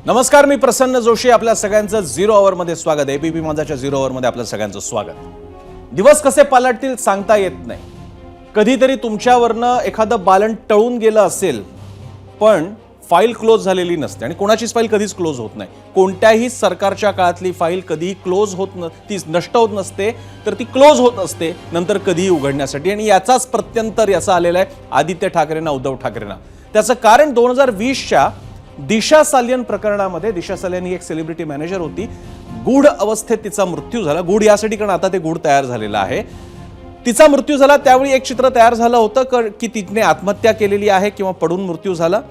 नमस्कार, मी प्रसन्न जोशी. आपल्या सगळ्यांचं झिरो अवरमध्ये स्वागत आहे. एबीपी माझाच्या झिरो अवरमध्ये आपल्या सगळ्यांचं स्वागत. दिवस कसे पालटतील सांगता येत नाही. कधीतरी तुमच्यावरनं एखादं बालन टळून गेलं असेल, पण फाईल क्लोज झालेली नसते आणि कोणाचीच फाईल कधीच क्लोज होत नाही. कोणत्याही सरकारच्या काळातली फाईल कधीही क्लोज होत ती नष्ट होत नसते, तर ती क्लोज होत असते नंतर कधीही उघडण्यासाठी. आणि याचाच प्रत्यंतर याचा आलेला आहे आदित्य ठाकरेंना, उद्धव ठाकरेंना. त्याचं कारण 2020च्या दिशा सालियन प्रकरणामध्ये. दिशा सालियन ही एक सेलिब्रिटी मॅनेजर होती. गूढ अवस्थेत तिचा मृत्यू झाला. गूढ यासाठी कारण आता ते गूढ तयार झालेलं आहे. तिचा मृत्यू झाला त्यावेळी एक चित्र तयार झालं होतं की तिने आत्महत्या केलेली आहे किंवा पडून मृत्यू झाला.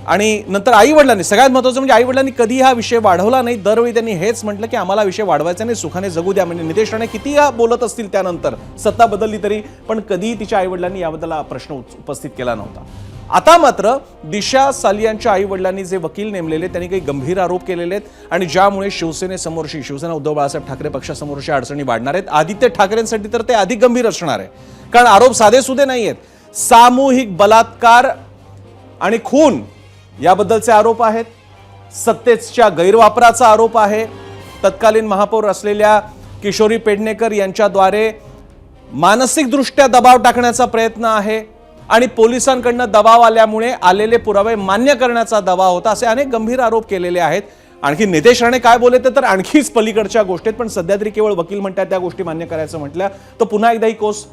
आणि नंतर आई वडिलांनी, सगळ्यात महत्त्वाचं म्हणजे आई वडिलांनी कधी हा विषय वाढवला नाही. दरवेळी त्यांनी हेच म्हटलं की आम्हाला विषय वाढवायचा नाही, सुखाने जगू द्या. म्हणजे नितेश राणे किती बोलत असतील त्यानंतर, सत्ता बदलली तरी, पण कधीही तिच्या आई वडिलांनी याबद्दल प्रश्न उपस्थित केला नव्हता. आता मात्र दिशा सालियनच्या आई वडिलांनी जे वकील नेमलेले त्यांनी काही गंभीर आरोप केलेले आहेत आणि ज्यामुळे शिवसेनेसमोरची, शिवसेना उद्धव बाळासाहेब ठाकरे पक्षासमोरच्या अडचणी वाढणार आहेत. आदित्य ठाकरेंसाठी तर ते अधिक गंभीर असणार आहे, कारण आरोप साधेसुधे नाही आहेत. सामूहिक बलात्कार आणि खून याबद्दलचे आरोप आहेत. सत्तेच्या गैरवापराचा आरोप आहे. तत्कालीन महापौर असलेल्या किशोरी पेडणेकर यांच्याद्वारे मानसिकदृष्ट्या दबाव टाकण्याचा प्रयत्न आहे आणि पोलिसांकडनं दबाव आल्यामुळे आलेले पुरावे मान्य करण्याचा दबाव होता, असे अनेक गंभीर आरोप केलेले आहेत. आणखी नितेश राणे काय बोलले तर आणखीच पलीकडच्या गोष्टीत, पण सध्या तरी केवळ वकील म्हणतात त्या गोष्टी मान्य करायचं म्हटलं तर पुन्हा एकदा ही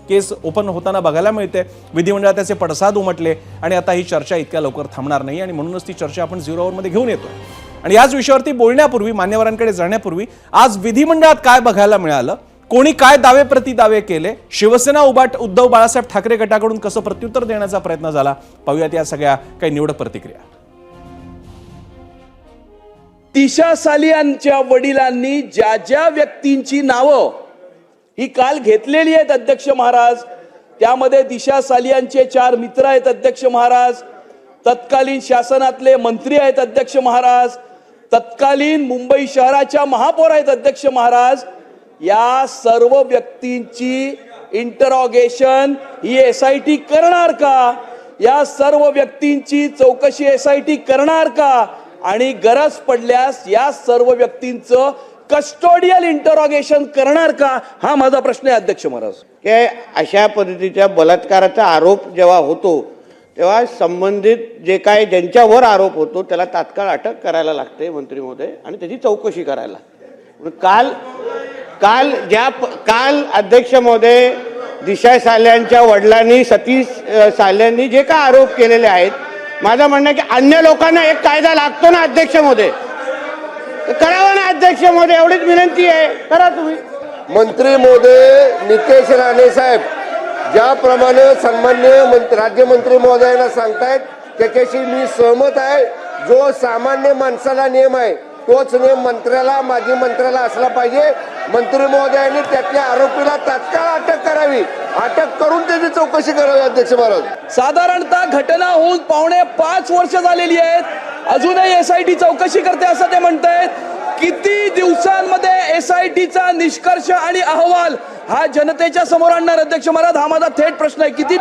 केस ओपन होताना बघायला मिळते. विधिमंडळात त्याचे पडसाद उमटले आणि आता ही चर्चा इतक्या लवकर थांबणार नाही आणि म्हणूनच ती चर्चा आपण झिरो अवरमध्ये घेऊन येतो. आणि याच विषयावरती बोलण्यापूर्वी, मान्यवरांकडे जाण्यापूर्वी, आज विधिमंडळात काय बघायला मिळालं, कोणी काय दावे प्रतिदावे केले, शिवसेना उद्धव बाळासाहेब ठाकरे गटाकडून कसं प्रत्युत्तर देण्याचा प्रयत्न झाला, पाहूयात या सगळ्या काही निवडक प्रतिक्रिया. दिशा सालियनच्या वडिलांनी ज्या ज्या व्यक्तींची नावं ही काल घेतलेली आहेत अध्यक्ष महाराज, त्यामध्ये दिशा सालियनचे 4 मित्र आहेत अध्यक्ष महाराज, तत्कालीन शासनातले मंत्री आहेत अध्यक्ष महाराज, तत्कालीन मुंबई शहराच्या महापौर आहेत अध्यक्ष महाराज. या सर्व व्यक्तींची इंटरॉगेशन ही SIT करणार का? या सर्व व्यक्तींची चौकशी SIT करणार का? आणि गरज पडल्यास या सर्व व्यक्तींचं कस्टोडियल इंटरॉगेशन करणार का? हा माझा प्रश्न आहे अध्यक्ष महाराज. की अशा पद्धतीच्या बलात्काराचा आरोप जेव्हा होतो तेव्हा संबंधित जे काय ज्यांच्यावर आरोप होतो त्याला तात्काळ अटक करायला लागते मंत्री महोदय, आणि त्याची चौकशी करायला. काल अध्यक्ष महोदय, दिशा सालियनच्या वडिलांनी, सतीश सालियननी जे काय आरोप केलेले आहेत, माझं म्हणणं की अन्य लोकांना एक कायदा लागतो ना अध्यक्ष महोदय, करावा ना अध्यक्ष महोदय, एवढीच विनंती आहे, करा तुम्ही. मंत्री महोदय नितेश राणे साहेब ज्याप्रमाणे सन्माननीय राज्यमंत्री महोदयांना सांगतायत त्याच्याशी मी सहमत आहे. जो सामान्य माणसाला नियम आहे तोच नियम मंत्र्याला, माजी मंत्र्याला असला पाहिजे. मंत्री महोदयांनी त्यातल्या आरोपीला तात्काळ अटक करावी, अटक करून त्याची चौकशी करावी अध्यक्ष महाराज. साधारणतः घटना होऊन 5.25 वर्ष झालेली आहेत, अजूनही SIT चौकशी करते असं ते म्हणतायत. किती दिवसांमध्ये SITचा निष्कर्ष आणि अहवाल हा जनतेच्या समोर आणणार अध्यक्ष महाराज? हा माझा थेट प्रश्न आहे. किती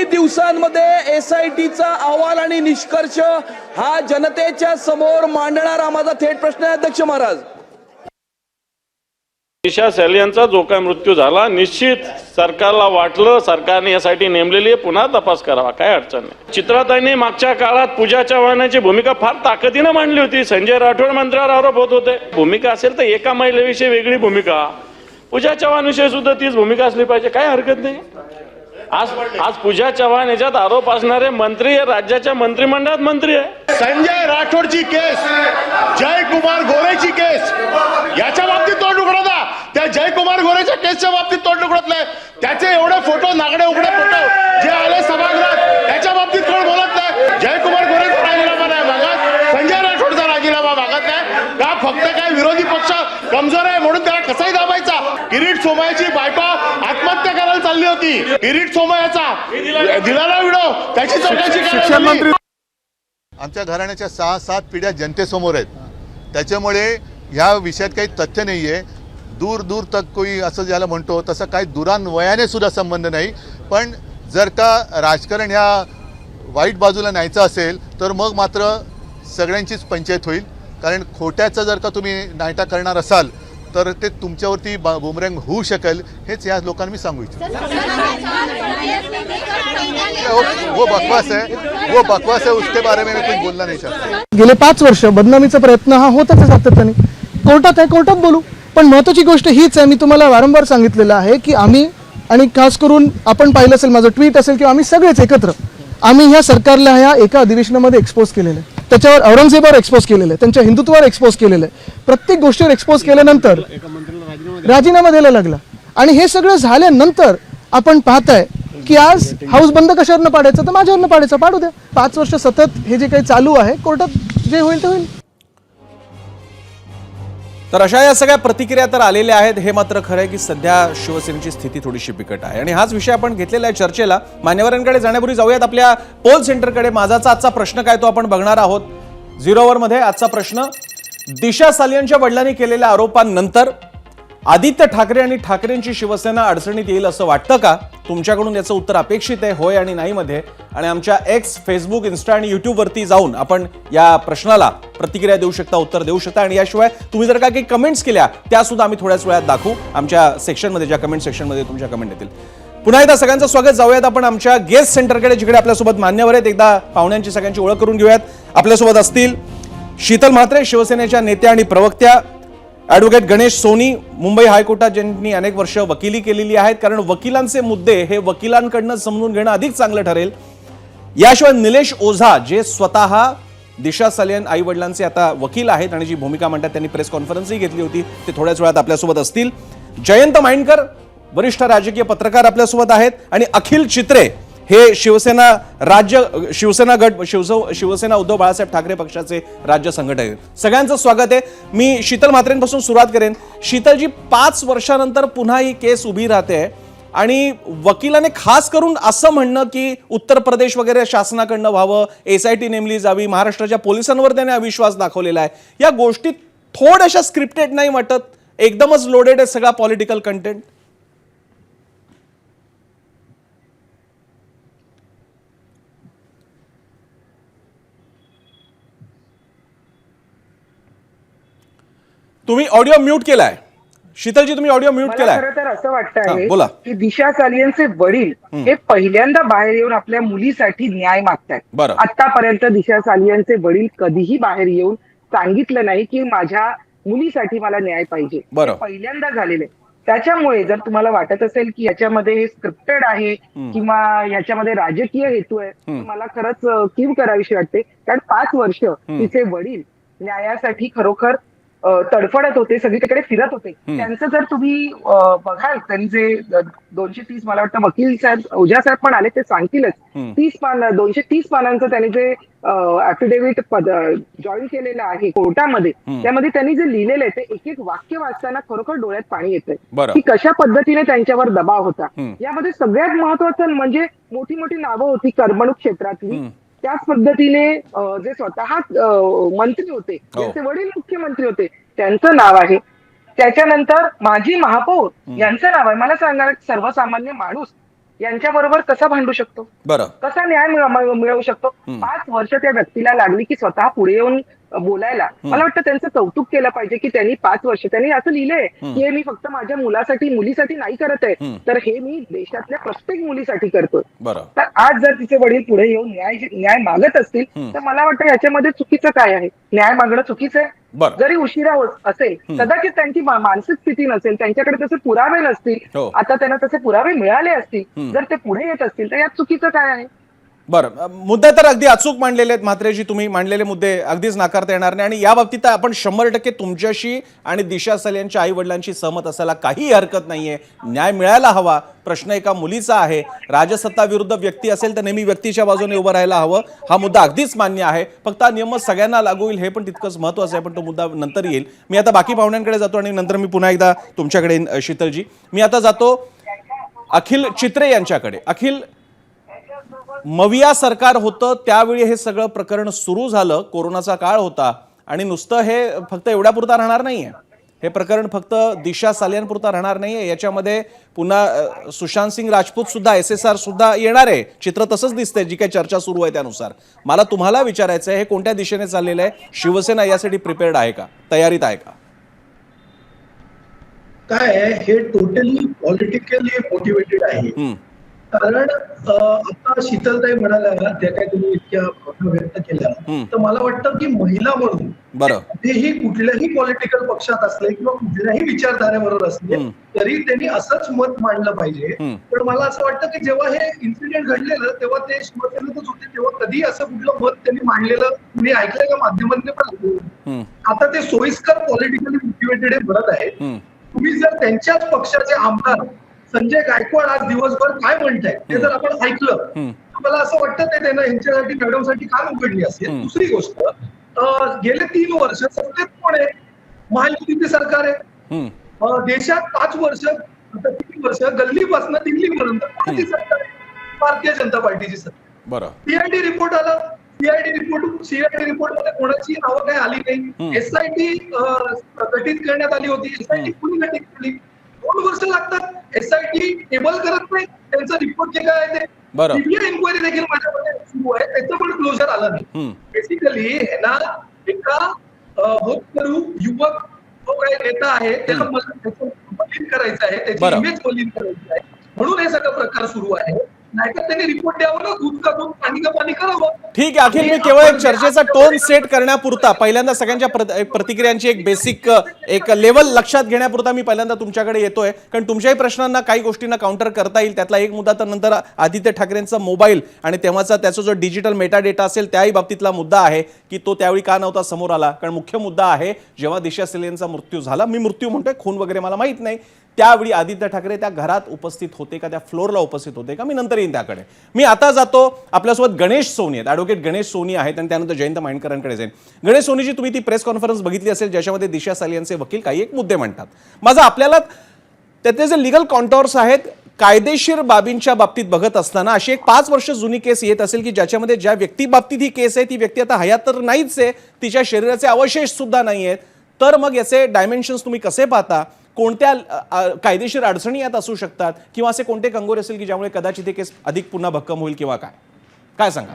दिवसांमध्ये SITचा अहवाल आणि निष्कर्ष हा जनतेच्या समोर मांडणार? हा माझा थेट प्रश्न आहे अध्यक्ष महाराज. दिशा सालियनचा जो काय मृत्यू झाला, निश्चित सरकारला वाटलं सरकारने यासाठी नेमलेली आहे, पुन्हा तपास करावा, काय अडचण नाही. चित्राताईंनी मागच्या काळात पूजा चव्हाणांची भूमिका फार ताकदीनं मांडली होती. संजय राठोड मंत्र्यावर आरोप होत होते. भूमिका असेल तर एका महिलेविषयी वेगळी भूमिका, पूजा चव्हाण विषयी सुद्धा तीच भूमिका असली पाहिजे, काय हरकत नाही. आज पूजा चव्हाण याच्यात आरोप असणारे मंत्री हे राज्याच्या मंत्रिमंडळात मंत्री आहे. संजय राठोडची केस, जयकुमार गोरेची केस, याच्या बाबतीत तोंड उघडत, त्या जयकुमार गोरेच्या केसच्या बाबतीत तोंड उघडत नाही. त्याचे एवढे फोटो, नागडे उघडे फोटो जे आले सभागृहात, त्याच्या बाबतीत कोण बोलत नाही. जयकुमार गोरेचा राजीनामा नाही मागत, संजय राठोडचा राजीनामा मागत नाही का? फक्त काय विरोधी पक्ष कमजोर आहे म्हणून त्याला कसाही दाबायचा. किरीट सोमय्याची बायको आत्महत्या करायला चालली होती, किरीट सोमय्याचा दिलाला व्हिडिओ, त्याची चौकशी करायला. आमच्या घराण्याच्या 6-7 पिढ्या जनतेसमोर आहेत, त्याच्यामुळे ह्या विषयात काही तथ्य नाही आहे. दूर दूर तक कोई असं ज्याला म्हणतो तसं काही दुरान्वयाने सुद्धा संबंध नाही. पण जर का राजकारण ह्या वाईट बाजूला न्यायचं असेल तर मग मात्र सगळ्यांचीच पंचायत होईल. कारण खोट्याचं जर का तुम्ही नायटा करणार असाल तर ते तुमच्यावरती बुमरँग होऊ शकेल, हेच या लोकांना मी सांगू इच्छितो. वो बकवास है, उसके बारे में मैं कुछ बोलना नहीं चाहता. गेले 5 वर्ष बदनामीचा प्रयत्न हा होतच आहे सातत्याने. कोर्टात बोलू, पण महत्त्वाची गोष्ट हीच आहे, मी तुम्हाला वारंवार सांगितलेलं आहे की आम्ही, आणि खास करून आपण पाहिलं असेल माझं ट्विट असेल किंवा आम्ही सगळेच एकत्र आम्ही ह्या सरकारला ह्या एका अधिवेशनामध्ये एक्सपोज केलेलं आहे. त्याच्यावर औरंगजेबावर एक्सपोज केलेलं आहे, त्यांच्या हिंदुत्वावर एक्सपोज केलेलं आहे. प्रत्येक गोष्टीवर एक्सपोज केल्यानंतर राजीनामा द्यायला लागला. आणि हे सगळं झाल्यानंतर आपण पाहताय की आज हाऊस बंद कशावरनं पाडायचं, तर माझ्यावरनं पाडायचं, पाडू द्या. 5 वर्ष सतत हे जे काही चालू आहे, कोर्टात जे होईल ते होईल. तर अशा या सगळ्या प्रतिक्रिया तर आलेल्या आहेत. हे मात्र खरं आहे की सध्या शिवसेनेची स्थिती थोडीशी बिकट आहे आणि हाच विषय आपण घेतलेला आहे चर्चेला. मान्यवरांकडे जाण्यापूर्वी जाऊयात आपल्या पोल सेंटरकडे. माझाचा आजचा प्रश्न काय तो आपण बघणार आहोत 0 ओव्हरमध्ये. आजचा प्रश्न, दिशा सालियनच्या वडिलांनी केलेल्या आरोपांनंतर आदित्य ठाकरे आणि ठाकरेंची शिवसेना अडचणीत येईल असं वाटतं का? तुमच्याकडून याचं उत्तर अपेक्षित आहे होय आणि नाही मध्ये. आणि आमच्या एक्स, फेसबुक, इन्स्टा आणि युट्यूबवरती जाऊन आपण या प्रश्नाला प्रतिक्रिया देऊ शकता, उत्तर देऊ शकता. आणि याशिवाय तुम्ही जर का काही कमेंट्स केल्या त्या सुद्धा आम्ही थोड्याच वेळात दाखवू आमच्या सेक्शनमध्ये, ज्या कमेंट सेक्शनमध्ये तुमच्या कमेंट येतील. पुन्हा एकदा सगळ्यांचं स्वागत. जाऊयात आपण आमच्या गेस्ट सेंटरकडे, जिकडे आपल्यासोबत मान्यवर आहेत. एकदा पाहुण्यांची सगळ्यांची ओळख करून घेऊयात. आपल्यासोबत असतील शीतल म्हात्रे, शिवसेनेच्या नेत्या आणि प्रवक्त्या. ॲडव्होकेट गणेश सोनी, मुंबई हायकोर्टात ज्यांनी अनेक वर्ष वकिली केलेली आहेत, कारण वकिलांचे मुद्दे हे वकिलांकडनं समजून घेणं अधिक चांगलं ठरेल. याशिवाय निलेश ओझा, जे स्वतः दिशा सालियन आई वडिलांचे आता वकील आहेत आणि जी भूमिका मांडतात, त्यांनी प्रेस कॉन्फरन्सही घेतली होती, ते थोड्याच वेळात आपल्यासोबत असतील. जयंत माइंडकर, वरिष्ठ राजकीय पत्रकार आपल्यासोबत आहेत. आणि अखिल चित्रे, हे शिवसेना उद्धव बाळासाहेब ठाकरे पक्षाचे राज्य संघटक आहेत. सगळ्यांचं स्वागत आहे. मी शीतल म्हात्रेंपासून सुरुवात करेन. शीतलजी, 5 वर्षानंतर पुन्हा ही केस उभी राहते आणि वकिलाने खास करून असं म्हणणं की उत्तर प्रदेश वगैरे शासनाकडनं व्हावं, SIT नेमली जावी, महाराष्ट्राच्या पोलिसांवर त्याने अविश्वास दाखवलेला आहे. या गोष्टी थोड्याशा स्क्रिप्टेड नाही वाटत? एकदमच लोडेड आहे सगळा पॉलिटिकल कंटेंट. तुम्ही ऑडिओ म्यूट केलाय. शीतलजी, तुम्ही ऑडिओ म्यूट केलाय. खरं तर असं वाटतं हां, आहे बोला. की दिशा सालियनचे वडील हे पहिल्यांदा बाहेर येऊन आपल्या मुलीसाठी न्याय मागतायत. बरं. आतापर्यंत दिशा सालियनचे वडील कधीही बाहेर येऊन सांगितलं नाही की माझ्या मुलीसाठी मला न्याय पाहिजे. बरं. हे पहिल्यांदा झालेलं आहे. त्याच्यामुळे जर तुम्हाला वाटत असेल की याच्यामध्ये हे स्क्रिप्टेड आहे किंवा याच्यामध्ये राजकीय हेतू आहे, तर मला खरंच कीव करावीशी वाटते. कारण 5 वर्ष तिचे वडील न्यायासाठी खरोखर तडफडत होते, सगळीकडे फिरत होते. त्यांचं जर तुम्ही बघाल, त्यांनी जे 230 मला वाटतं वकील साहेब, ओझा साहेब पण आले, ते सांगतीलच. 230 पानांचं त्यांनी जे ऍफिडेव्हिट जॉईन केलेलं आहे कोर्टामध्ये, त्यामध्ये त्यांनी जे लिहिलेलं आहे ते एक एक वाक्य वाचताना खरोखर डोळ्यात पाणी येतंय की कशा पद्धतीने त्यांच्यावर दबाव होता. यामध्ये सगळ्यात महत्वाचं म्हणजे मोठी मोठी नावं होती कर्मणूक क्षेत्रातली. त्याच पद्धतीने जे स्वतः मंत्री होते, त्यांचे वडील मुख्यमंत्री होते, त्यांचं नाव आहे. त्याच्यानंतर माजी महापौर यांचं नाव आहे. मला सांगा, सर्वसामान्य माणूस यांच्याबरोबर कसा भांडू शकतो, कसा न्याय मिळवू शकतो? 5 वर्ष त्या व्यक्तीला लागली की स्वतः पुढे येऊन बोलायला. मला वाटतं त्यांचं कौतुक केलं पाहिजे की त्यांनी 5 वर्ष त्यांनी असं लिहिलंय की हे मी फक्त माझ्या मुलीसाठी नाही करत आहे, तर हे मी देशातल्या प्रत्येक मुलीसाठी करतोय. तर आज जर तिचे वडील पुढे येऊन न्याय मागत असतील, तर मला वाटतं याच्यामध्ये चुकीचं काय आहे? न्याय मागणं चुकीचं आहे. जरी उशिरा असेल, कदाचित त्यांची मानसिक स्थिती नसेल, त्यांच्याकडे तसे पुरावे नसतील, आता त्यांना तसे पुरावे मिळाले असतील, जर ते पुढे येत असतील, तर यात चुकीचं काय आहे? बरं, मुद्दे तर अगदी अचूक मांडलेले आहेत म्हात्रेजी. तुम्ही मांडलेले मुद्दे अगदीच नाकारता येणार नाही. आणि या बाबतीत आपण 100% तुमच्याशी आणि दिशा सालियनच्या आई वडिलांशी सहमत असायला काही हरकत नाहीये. न्याय मिळायला हवा. प्रश्न एका मुलीचा आहे. राजसत्ता विरुद्ध व्यक्ती असेल तर नेहमी व्यक्तीच्या बाजूने उभं राहायला हवं. हा मुद्दा अगदीच मान्य आहे. फक्त हा नियम सगळ्यांना लागू होईल हे पण तितकंच महत्त्वाचं आहे, पण तो मुद्दा नंतर येईल. मी आता बाकी पाहुण्यांकडे जातो आणि नंतर मी पुन्हा एकदा तुमच्याकडे येईन. शीतलजी, मी आता जातो अखिल चित्रे यांच्याकडे. अखिल, मविया सरकार होतं त्यावेळी हे सगळं प्रकरण सुरू झालं, कोरोनाचा काळ होता आणि नुसतं हे फक्त एवढ्यापुरता राहणार नाहीये. हे प्रकरण फक्त दिशा सालियांपुरता राहणार नाहीये, याच्यामध्ये पुन्हा सुशांत सिंग राजपूत सुद्धा SSR सुद्धा येणार आहे. चित्र तसंच दिसतंय जी काही चर्चा सुरू आहे त्यानुसार. मला तुम्हाला विचारायचं आहे, हे कोणत्या दिशेने चाललेलं आहे? शिवसेना यासाठी प्रिपेअर्ड आहे का, तयारीत आहे का? काय आहे, हे टोटली पॉलिटिकली मोटिवेटेड आहे. कारण आता शीतलताई म्हणाल्या त्या काय तुम्ही इतक्या भावना व्यक्त केल्या, तर मला वाटतं की महिला म्हणून तेही कुठल्याही पॉलिटिकल पक्षात असले किंवा कुठल्याही विचारधारेबरोबर असले तरी त्यांनी असंच मत मांडलं पाहिजे. पण मला असं वाटतं की जेव्हा हे इन्सिडेंट घडलेलं तेव्हा ते शिवसेनेतच होते, तेव्हा कधी असं कुठलं मत त्यांनी मांडलेलं तुम्ही ऐकलंय का माध्यमांनी? पण आता ते सोयीस्कर पॉलिटिकली मोटिवेटेड बनत आहेत. तुम्ही जर त्यांच्याच पक्षाचे आमदार संजय गायकवाड आज दिवसभर काय म्हणताय ते जर आपण ऐकलं तर मला असं वाटतं ते त्यांना यांच्यासाठी मॅडमसाठी कान उघडली असेल. दुसरी गोष्ट, गेले 3 वर्ष सत्तेत कोण आहे? महायुतीचे सरकार आहे. देशात 5 वर्ष 3 वर्ष गल्लीपासून दिल्लीपर्यंत कोणाची सरकार आहे? भारतीय जनता पार्टीची सरकार. सीआयडी रिपोर्ट आला, सीआयडी रिपोर्ट मध्ये कोणाची नावं काही आली नाही. SIT गठीत करण्यात आली होती. SIT कुणी गठीत केली? 2 वर्ष लागतात. SIT टेबल करत नाही त्यांचा रिपोर्ट जे काय आहे ते. सीबीआय इन्क्वायरी देखील माझ्यामध्ये सुरू आहे, त्याचं पण क्लोजर आलं नाही. बेसिकली ह्यांना एका होतकरू युवक जो काही नेता आहे त्याला त्याचं मलिन करायचं आहे, त्याची इमेज मलिन करायची आहे, म्हणून हे सगळं प्रकार सुरू आहे. नाहीतर त्यांनी रिपोर्ट द्यावं ना, दूध का दूध पाणी का पाणी करावं. ठीक आहे, अखिल मी केवळ एक चर्चेचा टोन सेट करण्यापुरता, पहिल्यांदा सगळ्यांच्या प्रतिक्रियांची एक बेसिक एक लेवल लक्षात घेण्यापुरता मी पहिल्यांदा तुमच्याकडे येतोय, कारण तुमच्याही प्रश्नांना काही गोष्टींना काउंटर करता येईल. त्यातला एक मुद्दा तर नंतर आदित्य ठाकरेंचा मोबाईल आणि तेव्हाचा त्याचा जो डिजिटल मेटा डेटा असेल त्याही बाबतीतला मुद्दा आहे की तो त्यावेळी का नव्हता समोर आला. कारण मुख्य मुद्दा आहे जेव्हा दिशा सालियांचा मृत्यू झाला, मी मृत्यू म्हणतोय, खून वगैरे मला माहित नाही, त्यावेळी आदित्य ठाकरे त्या घरात उपस्थित होते का, त्या फ्लोअरला उपस्थित होते का? मी नंतर येईन त्याकडे. मी आता जातो, आपल्यासोबत गणेश सोनी आहेत, ॲडव्होकेट गणेश सोनी आहेत, आणि त्यानंतर जयंत माइंडकरांकडे जाईन. गणेश सोनीजी, तुम्ही ती प्रेस कॉन्फरन्स बघितली असेल ज्याच्यामध्ये दिशा सालियांचे वकील काही एक मुद्दे म्हणतात. माझा आपल्याला त्यातले जे लिगल कॉन्टॉर्स आहेत कायदेशीर बाबींच्या बाबतीत बघत असताना अशी एक 5 वर्ष जुनी केस येत असेल की ज्याच्यामध्ये ज्या व्यक्ती बाबतीत ही केस आहे ती व्यक्ती आता हयात तर नाहीच आहे, तिच्या शरीराचे अवशेष सुद्धा नाही आहेत. तर मग याचे डायमेन्शन्स तुम्ही कसे पाहता? कोणत्या कायदेशीर अडचणी यात असू शकतात, किंवा असे कोणते कंगोरे असेल की ज्यामुळे कदाचित हे केस अधिक पुन्हा भक्कम होईल, किंवा काय सांगा?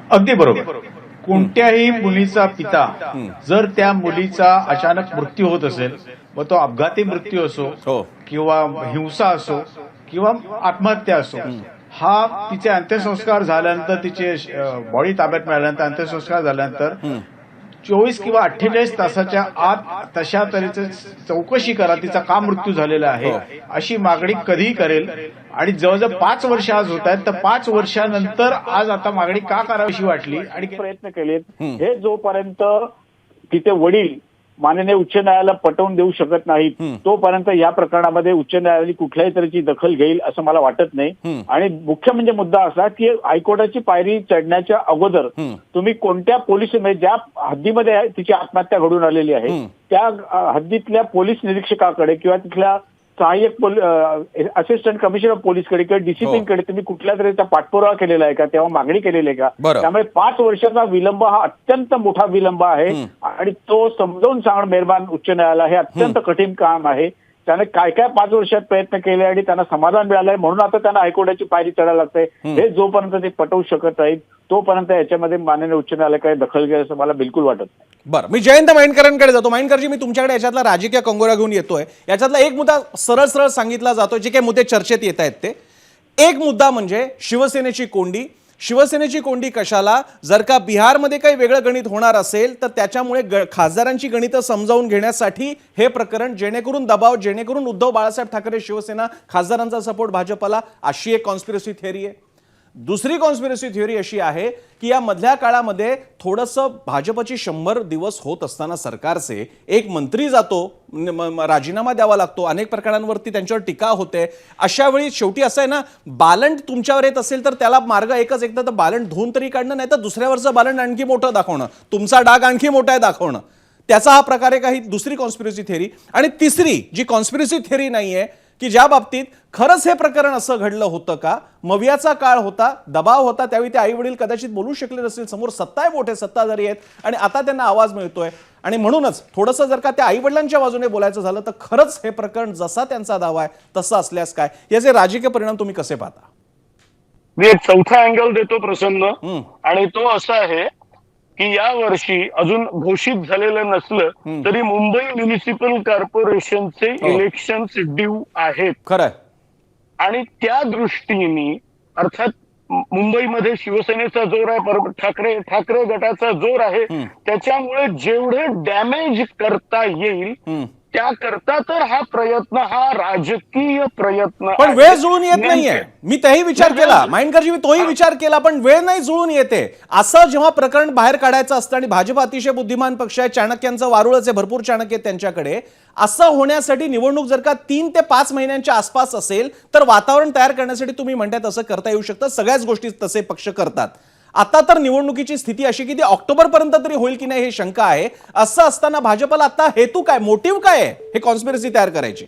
अगदी बरोबर. कोणत्याही मुलीचा पिता जर त्या मुलीचा अचानक मृत्यू होत असेल, मग तो अपघाती मृत्यू असो किंवा हिंसा असो किंवा आत्महत्या असो, हा तिचे अंत्यसंस्कार झाल्यानंतर, तिचे बॉडी ताब्यात मिळाल्यानंतर, अंत्यसंस्कार झाल्यानंतर 24 किंवा 48 तासाच्या आत तशा तऱ्हेचं चौकशी करा, तिचा का मृत्यू झालेला आहे अशी मागणी कधीही करेल. आणि जवळजवळ 5 वर्ष आज होत आहेत, तर 5 वर्षानंतर आज आता मागणी का करावीशी वाटली आणि प्रयत्न केलेत. हे जोपर्यंत तिथे वडील माननीय उच्च न्यायालयाला पटवून देऊ शकत नाहीत तोपर्यंत या प्रकरणामध्ये उच्च न्यायालय कुठल्याही तऱ्हेची दखल घेईल असं मला वाटत नाही. आणि मुख्य म्हणजे मुद्दा असा की हायकोर्टाची पायरी चढण्याच्या अगोदर तुम्ही कोणत्या पोलीस, ज्या हद्दीमध्ये तिची आत्महत्या घडून आलेली आहे त्या हद्दीतल्या पोलीस निरीक्षकाकडे किंवा तिथल्या सहाय्यक असिस्टंट कमिशनर ऑफ पोलीसकडे किंवा डीसीपीकडे तुम्ही कुठल्या तऱ्हेचा पाठपुरावा केलेला आहे का, तेव्हा मागणी केलेली आहे का? त्यामुळे 5 वर्षाचा विलंब हा अत्यंत मोठा विलंब आहे आणि तो समजावून सांगणं मेहरबान उच्च न्यायालय हे अत्यंत कठीण काम आहे. त्याने काय 5 वर्षात प्रयत्न केले आणि त्यांना समाधान मिळालंय, म्हणून आता त्यांना हायकोर्टाची पायरी चढायला लागते. हे जोपर्यंत ते पटवू शकत नाहीत तोपर्यंत याच्यामध्ये माननीय उच्च न्यायालय काही दखल घेईल असं मला बिलकुल वाटत. बरं, मी जयंत माइंडकरांकडे जातो. माइंडकरजी, मी तुमच्याकडे याच्यातला राजकीय कंगोरा घेऊन येतोय. याच्यातला एक मुद्दा सरळ सरळ सांगितला जातोय, जे काही मुद्दे चर्चेत येत आहेत ते. एक मुद्दा म्हणजे शिवसेनेची कोंडी. शिवसेनेची कोंडी कशाला? जर का बिहारमध्ये काही वेगळं गणित होणार असेल तर त्याच्यामुळे खासदारांची गणितं समजावून घेण्यासाठी हे प्रकरण, जेणेकरून दबाव, जेणेकरून उद्धव बाळासाहेब ठाकरे शिवसेना, खासदारांचा सपोर्ट भाजपला, अशी एक कॉन्स्पिरसी थिअरी आहे. दुसरी कॉन्स्पिरसी थिअरी अशी आहे की या मधल्या काळामध्ये थोडंसं भाजपची 100 दिवस होत असताना सरकारचे एक मंत्री जातो, राजीनामा द्यावा लागतो, अनेक प्रकरणांवरती त्यांच्यावर टीका होते. अशा वेळी शेवटी असं आहे ना, बालंट तुमच्यावर येत असेल तर त्याला मार्ग एकच, एकदा तर बालंट धुवून तरी काढणं, नाही तर दुसऱ्यावरचं बालंट आणखी मोठं दाखवणं, तुमचा डाग आणखी मोठा आहे दाखवणं. त्याचा हा प्रकारे काही दुसरी कॉन्स्पिरसी थिअरी. आणि तिसरी जी कॉन्स्पिरसी थिअरी नाहीये की ज्या बाबतीत खरंच हे प्रकरण असं घडलं होतं का, मवियाचा काळ होता, दबाव होता, त्यावेळी ते आई वडील कदाचित बोलू शकले नसतील, समोर सत्ता आहे, मोठे सत्ताधारी आहेत आणि आता त्यांना आवाज मिळतोय आणि म्हणूनच थोडंसं जर का त्या आई वडिलांच्या बाजूने बोलायचं झालं तर खरंच हे प्रकरण जसा त्यांचा दावा आहे तसा असल्यास काय, याचे राजकीय परिणाम तुम्ही कसे पाहता? मी एक चौथा अँगल देतो प्रसन्न, आणि तो असा आहे की या वर्षी अजून घोषित झालेलं नसलं तरी मुंबई म्युनिसिपल कॉर्पोरेशनचे इलेक्शन्स ड्यू आहेत. खरंय. आणि त्या दृष्टीने अर्थात मुंबईमध्ये शिवसेनेचा जोर आहे, ठाकरे गटाचा जोर आहे, त्याच्यामुळे जेवढे डॅमेज करता येईल त्याकरता तर हा प्रयत्न हा राजकीय प्रयत्न. पण वेळ जुळून येत नाहीये. मी तेही विचार केला, माइंडकरजी, मी तोही विचार केला, पण वेळ नाही जुळून येते. असं जेव्हा प्रकरण बाहेर काढायचं असतं आणि भाजप अतिशय बुद्धिमान पक्ष आहे, चाणक्यांचं वारुळच आहे, भरपूर चाणक्य त्यांच्याकडे, असं होण्यासाठी निवडणूक जर का 3 ते 5 महिन्यांच्या आसपास असेल तर वातावरण तयार करण्यासाठी तुम्ही म्हणताय तसं करता येऊ शकतं. सगळ्याच गोष्टी तसे पक्ष करतात. आता तर निवडणुकीची स्थिती अशी की ती ऑक्टोबर पर्यंत तरी होईल की नाही हे शंका आहे. असं असताना भाजपला आता हेतू काय, मोटिव्ह काय आहे हे कॉन्स्पिरसी तयार करायची?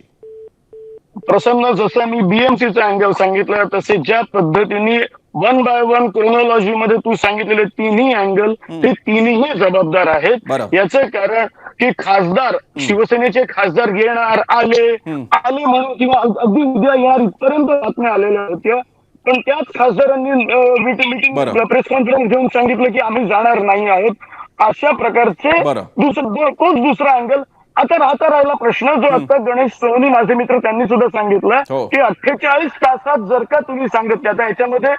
प्रसन्न, जसं मी बीएमसीचा अँगल सांगितलं तसे ज्या पद्धतीने 1 बाय 1 क्रोनॉलॉजी मध्ये तू सांगितलेले तिन्ही अँगल, ते तिन्ही जबाबदार आहेत. याचं कारण की खासदार, शिवसेनेचे खासदार येणार, आले म्हणून किंवा अगदी उद्या येणार इथपर्यंत बातम्या आलेल्या होत्या, पण त्याच खासदारांनी मीटिंग प्रेस कॉन्फरन्स घेऊन सांगितलं की आम्ही जाणार नाही आहोत. अशा प्रकारचे तोच दुसरा अँगल. आता राहिला प्रश्न जो आता गणेश सोनी माझे मित्र त्यांनी सुद्धा सांगितलं की 48 तासात जर का तुम्ही सांगितलं, आता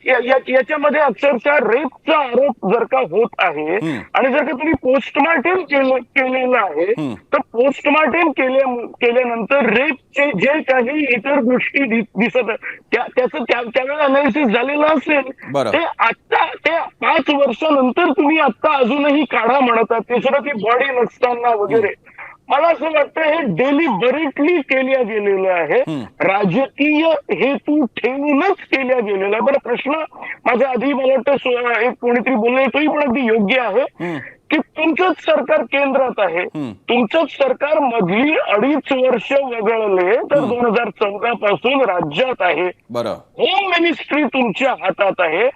याच्यामध्ये अक्षरशः रेपचा आरोप जर का होत आहे आणि जर का तुम्ही पोस्टमार्टम केलेलं आहे तर पोस्टमार्टम केल्यानंतर रेपचे जे काही इतर गोष्टी दिसत त्याचं त्यावेळेला अनालिसिस झालेलं असेल, ते आता ते 5 वर्षानंतर तुम्ही आता अजूनही काढा म्हणतात, ते सुद्धा ती बॉडी नसताना वगैरे. मला असं वाटतं हे डेलिबरेटली केल्या गेलेलं आहे, राजकीय हेतू ठेवूनच केल्या गेलेला आहे. बरं, प्रश्न माझ्या आधी मला वाटतं एक कोणीतरी बोलले, तोही पण अगदी योग्य आहे की तुमचंच सरकार केंद्रात आहे, तुमचंच सरकार मधली 2.5 वर्ष वगळले तर 2014 पासून राज्यात आहे, होम मिनिस्ट्री तुमच्या हातात आहे,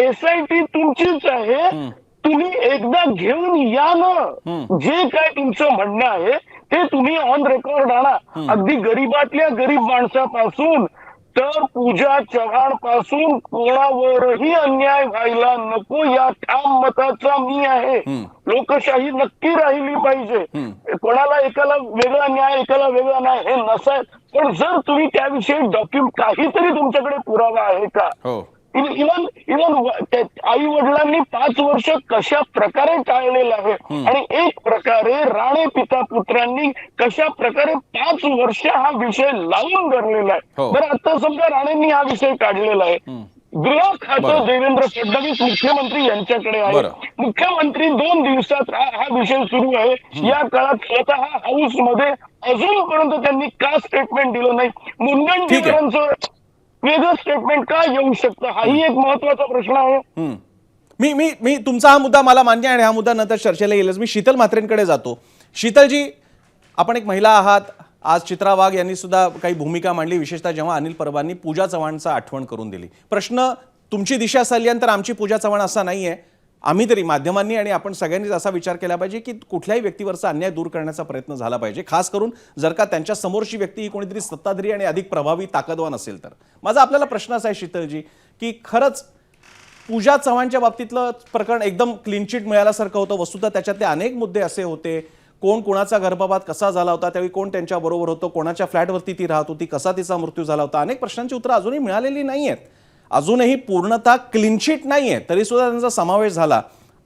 SIT तुमचीच आहे. तुम्ही एकदा घेऊन या ना, जे काय तुमचं म्हणणं आहे ते तुम्ही ऑन रेकॉर्ड आणा. अगदी गरीबातल्या गरीब माणसापासून तर पूजा चव्हाण पासून कोणावरही अन्याय व्हायला नको या ठाम मताचा मी आहे. लोकशाही नक्की राहिली पाहिजे, कोणाला एकाला वेगळा न्याय एकाला वेगळा न्याय हे नसाय. पण जर तुम्ही त्याविषयी काहीतरी तुमच्याकडे पुरावा आहे का, इव्हन आई वडिलांनी 5 वर्ष कशा प्रकारे टाळलेलं आहे आणि एक प्रकारे राणे पिता पुत्रांनी कशा प्रकारे 5 वर्ष हा विषय लावून धरलेला आहे. बरं, आता समजा राणेंनी हा विषय काढलेला आहे, गृह खातं देवेंद्र फडणवीस मुख्यमंत्री यांच्याकडे आहे, मुख्यमंत्री 2 दिवसात हा विषय सुरू आहे. या काळात स्वतः हाऊस मध्ये अजूनपर्यंत त्यांनी का स्टेटमेंट दिलं नाही, मुनगंटीवारांचं वेगळं स्टेटमेंट का येऊ शकतं, हाही एक महत्वाचा प्रश्न आहे. मी तुमचा हा मुद्दा मला मान्य आहे आणि हा मुद्दा नंतर चर्चेला येईलच. मी शीतल म्हात्रेंकडे जातो. शीतलजी, आपण एक महिला आहात. आज चित्रा वाघ यांनी सुद्धा काही भूमिका मांडली, विशेषतः जेव्हा अनिल परबांनी पूजा चव्हाणचं आठवण करून दिली. प्रश्न, तुमची दिशा सल्यान तर आमची पूजा चव्हाण असा नाहीये. आम्ही तरी माध्यमांनी आणि आपण सगळ्यांनीच असा विचार केला पाहिजे की कुठल्याही व्यक्तीवरचा अन्याय दूर करण्याचा प्रयत्न झाला पाहिजे, खास करून जर का त्यांच्या समोरची व्यक्ती ही कोणीतरी सत्ताधारी आणि अधिक प्रभावी ताकदवान असेल तर. माझा आपल्याला प्रश्न असा आहे शीतलजी की खरंच पूजा चव्हाणच्या बाबतीतलं प्रकरण एकदम क्लीन चिट मिळाल्यासारखं होतं. वस्तुतः त्याच्यातले अनेक मुद्दे असे होते, कोण कोणाचा गर्भपात कसा झाला होता, त्यावेळी कोण त्यांच्या बरोबर होतं, कोणाच्या फ्लॅटवरती ती राहत होती, कसा तिचा मृत्यू झाला होता, अनेक प्रश्नांची उत्तरं अजूनही मिळालेली नाही आहेत. अजूनही पूर्णतः क्लीन चिट नाहीये, तरी सुद्धा त्यांचा समावेश झाला.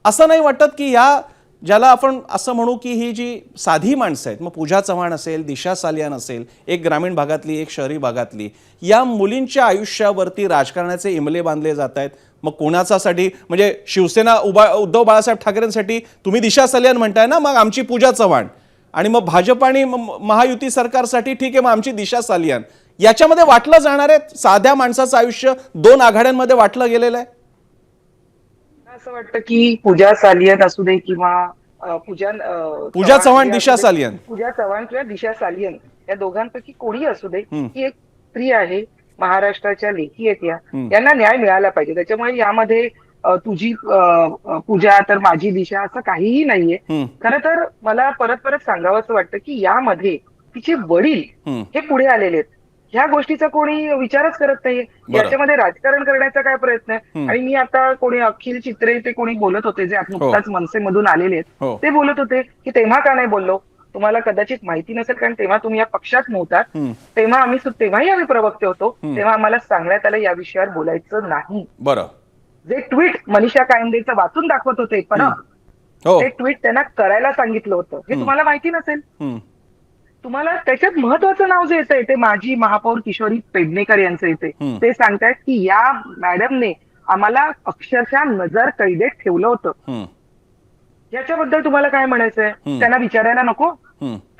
असं नाही वाटत की या ज्याला आपण असं म्हणू की ही जी साधी माणसं आहेत, मग पूजा चव्हाण असेल, दिशा सालियान असेल, एक ग्रामीण भागातली एक शहरी भागातली, या मुलींच्या आयुष्यावरती राजकारणाचे इमले बांधले जात आहेत. मग कोणाच्यासाठी, म्हणजे शिवसेना उद्धव बाळासाहेब ठाकरेंसाठी तुम्ही दिशा सालियान म्हणताय ना, मग आमची पूजा चव्हाण, आणि मग भाजप आणि महायुती सरकारसाठी ठीक आहे मग आमची दिशा सालियान. याच्यामध्ये वाटलं जाणार आहे साध्या माणसाचं आयुष्य 2 आघाड्यांमध्ये वाटलं गेलेलं आहे. असं वाटतं की पूजा सालियन असू दे किंवा पूजा चव्हाण, दिशा सालियन, पूजा चव्हाण किंवा दिशा सालियन या दोघांपैकी कोणी असू दे, ही एक स्त्री आहे, महाराष्ट्राच्या लेखी आहेत यांना न्याय मिळाला पाहिजे. त्याच्यामुळे यामध्ये तुझी पूजा तर माझी दिशा असं काहीही नाहीये. खरं तर मला परत परत सांगावं असं वाटतं की यामध्ये तिचे वडील हे पुढे आलेले आहेत. ह्या गोष्टीचा कोणी विचारच करत नाहीये. याच्यामध्ये राजकारण करण्याचा काय प्रयत्न आहे. आणि मी आता कोणी अखिल चित्रे ते कोणी बोलत होते जे नुकताच मनसेमधून आलेले आहेत, ते बोलत होते की तेव्हा का नाही बोललो. तुम्हाला कदाचित माहिती नसेल कारण तेव्हा तुम्ही या पक्षात नव्हतात. तेव्हाही आम्ही प्रवक्ते होतो, तेव्हा आम्हाला सांगण्यात आलं या विषयावर बोलायचं नाही. बरं. जे ट्विट मनीषा कायंदेचं वाचून दाखवत होते पण ते ट्विट त्यांना करायला सांगितलं होतं हे तुम्हाला माहिती नसेल. तुम्हाला त्याच्यात महत्वाचं नाव जे येतंय ते माजी महापौर किशोरी पेडणेकर यांचं येते. ते सांगतायत की या मॅडमने आम्हाला अक्षरशः नजर कैदेत ठेवलं होतं. याच्याबद्दल तुम्हाला काय म्हणायचंय. त्यांना विचारायला नको.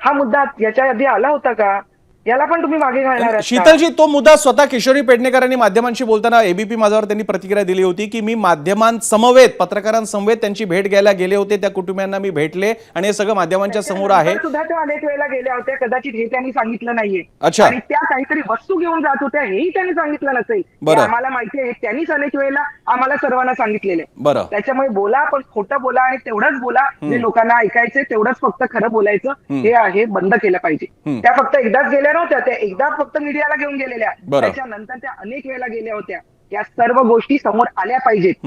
हा मुद्दा याच्या आधी आला होता का, याला पण तुम्ही मागे घालणार आहात. शीतलजी, तो मुद्दा स्वतः किशोरी पेडणेकरांनी माध्यमांशी बोलताना एबीपी माझावर त्यांनी प्रतिक्रिया दिली होती की मी माध्यमांसमवेत पत्रकारांसमवेत त्यांची भेट घ्यायला गेले होते, त्या कुटुंबियांना मी भेटले आणि हे सगळं माध्यमांच्या समोर आहे. सुद्धा त्या अनेक वेळेला गेल्या होत्या, कदाचित हे त्यांनी सांगितलं नाहीये. अच्छा. आणि त्या काहीतरी वस्तू घेऊन जात होत्या हेही त्यांनी सांगितलं नसेल. आम्हाला माहिती आहे, त्यांनीच अनेक वेळेला आम्हाला सर्वांना सांगितलेलं आहे. बरं. त्याच्यामुळे बोला पण खोटं बोला आणि तेवढंच बोला जे लोकांना ऐकायचे तेवढंच फक्त खरं बोलायचं हे आहे बंद केलं पाहिजे. त्या फक्त एकदाच गेल्या नव्हत्या, त्या एकदा फक्त मीडियाला घेऊन गेलेल्या, त्याच्यानंतर त्या अनेक वेळेला गेल्या होत्या. या सर्व गोष्टी समोर आल्या पाहिजेत.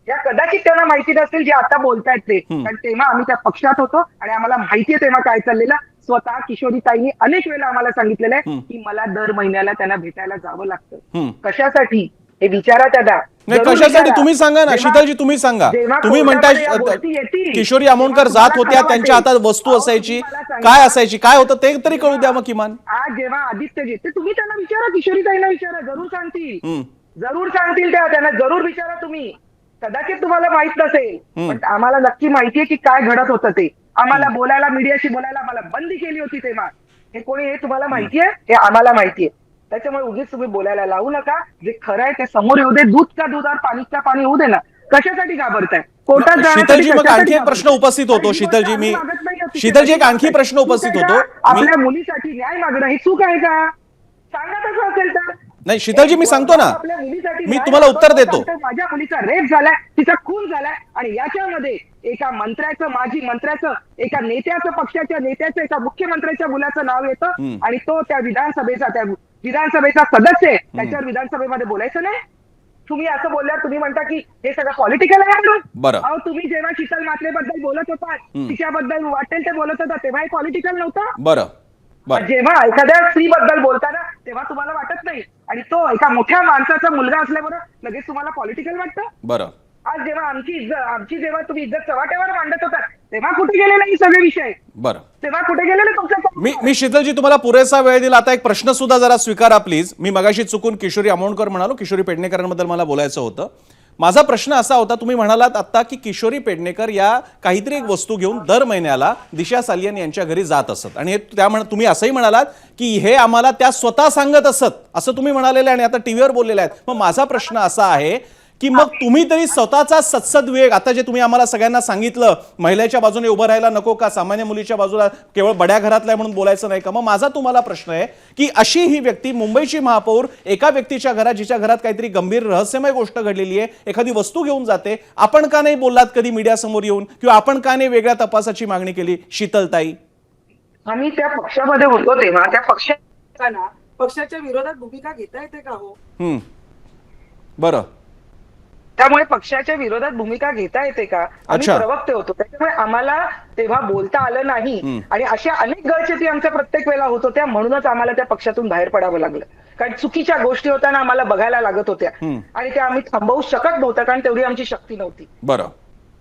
या कदाचित त्यांना माहिती नसेल जे आता बोलतायत ते, कारण तेव्हा आम्ही त्या पक्षात होतो आणि आम्हाला माहितीये तेव्हा काय चाललेलं. स्वतः किशोरीताईंनी अनेक वेळेला आम्हाला सांगितलेलं आहे की मला दर महिन्याला त्यांना भेटायला जावं लागतं. कशासाठी हे विचारा त्याला. कशासाठी तुम्ही सांगा ना शीतलजी, तुम्ही सांगा. तुम्ही म्हणताय किशोरी आमोणकर जात होत्या, त्यांच्या हातात वस्तू असायची, काय असायची, काय होतं ते तरी कळू द्या मग किमान. आज जेव्हा आदित्य येते तुम्ही त्यांना विचारा, किशोरीताईंना विचारा, जरूर सांगतील. जरूर सांगतील त्यांना जरूर विचारा तुम्ही. कदाचित तुम्हाला माहित नसेल पण आम्हाला नक्की माहितीये की काय घडत होतं ते. आम्हाला बोलायला, मीडियाशी बोलायला आम्हाला बंदी केली होती तेव्हा. हे कोणी, हे तुम्हाला माहितीये, हे आम्हाला माहितीये. त्याच्यामुळे उगीच तुम्ही बोलायला लावू नका. जे खरं आहे ते समोर येऊ दे. दूध का दूध और पाणी का पाणी होऊ दे ना. कशासाठी घाबरताय कोर्टात. शीतलजी, मग आणखी एक प्रश्न उपस्थित होतो. शीतलजी एक आणखी प्रश्न उपस्थित होतो. आपल्या मुलीसाठी न्याय मागणं ही चूक आहे का. सांगा तसं असेल तर. नाही शीतलजी, मी सांगतो ना, मी तुम्हाला उत्तर देतो. माझ्या मुलीचा रेप झालाय, तिचा खून झालाय आणि याच्यामध्ये एका मंत्र्याचं, माजी मंत्र्याचं, एका नेत्याचं, पक्षाच्या नेत्याचं, एका मुख्यमंत्र्याच्या मुलाचं नाव येतं आणि तो त्या विधानसभेचा सदस्य आहे. त्याच्यावर विधानसभेमध्ये बोलायचं नाही. तुम्ही असं बोलल्यावर तुम्ही म्हणता की हे सगळं पॉलिटिकल आहे म्हणून. बरं. तुम्ही जेव्हा शीतल मात्रेबद्दल बोलत होता, तिच्याबद्दल वाटेल ते बोलत होता, तेव्हा हे पॉलिटिकल नव्हतं. बरं. जेव्हा एखाद्या स्त्रीबद्दल बोलताना तेव्हा तुम्हाला वाटत नाही आणि तो एका मोठ्या माणसाचा मुलगा असल्याबरोबर लगेच तुम्हाला पॉलिटिकल वाटतं. बरं. आज जेव्हा आमची जेव्हा तुम्ही इज्जत चव्हाट्यावर मांडत होता तेव्हा कुठे गेलेला ही सगळे विषय. बरं. तेव्हा कुठे गेलेले तुमच्या. मी शीतलजी तुम्हाला पुरेसा वेळ दिला. आता एक प्रश्न सुद्धा जरा स्वीकारा प्लीज. मी मगाशी चुकून किशोरी आमोणकर म्हणालो, किशोरी पेडणेकरांबद्दल मला बोलायचं होतं. माझा प्रश्न असा होता, तुम्ही म्हणालात आता की किशोरी पेडणेकर या काहीतरी एक वस्तू घेऊन दर महिन्याला दिशा सालियन यांच्या घरी जात असत आणि तुम्ही असंही म्हणालात की हे आम्हाला त्या स्वतः सांगत असत असं तुम्ही म्हणालेलं आणि आता टीव्हीवर बोललेले आहेत. मग माझा प्रश्न असा आहे की मग तुम्ही तरी स्वतःचा सत्सद्विवेक, आता जे तुम्ही आम्हाला सगळ्यांना सांगितलं महिलेच्या बाजूने उभं राहायला नको का, सामान्य मुलीच्या बाजूला केवळ बड्या घरातला म्हणून बोलायचं नाही का. मग माझा तुम्हाला प्रश्न आहे की अशी ही व्यक्ती, मुंबईची महापौर, एका व्यक्तीच्या घरात, जिच्या घरात काहीतरी गंभीर रहस्यमय गोष्ट घडलेली आहे, एखादी वस्तू घेऊन जाते, आपण का नाही बोललात कधी मीडियासमोर येऊन, किंवा आपण का नाही वेगळ्या तपासाची मागणी केली. शीतलताई, आम्ही त्या पक्षामध्ये होतो तेव्हा त्या पक्षाच्या विरोधात भूमिका घेता येते का हो. बरं. त्यामुळे पक्षाच्या विरोधात भूमिका घेता येते का. आम्ही प्रवक्ते होतो त्याच्यामुळे आम्हाला तेव्हा बोलता आलं नाही आणि अशा अनेक गळचेती आमच्या प्रत्येक वेळेला होत होत्या. म्हणूनच आम्हाला त्या पक्षातून बाहेर पडावं लागलं. कारण चुकीच्या गोष्टी होत्या ना आम्हाला बघायला लागत होत्या आणि त्या आम्ही थांबवू शकत नव्हतं कारण तेवढी आमची शक्ती नव्हती. बरं.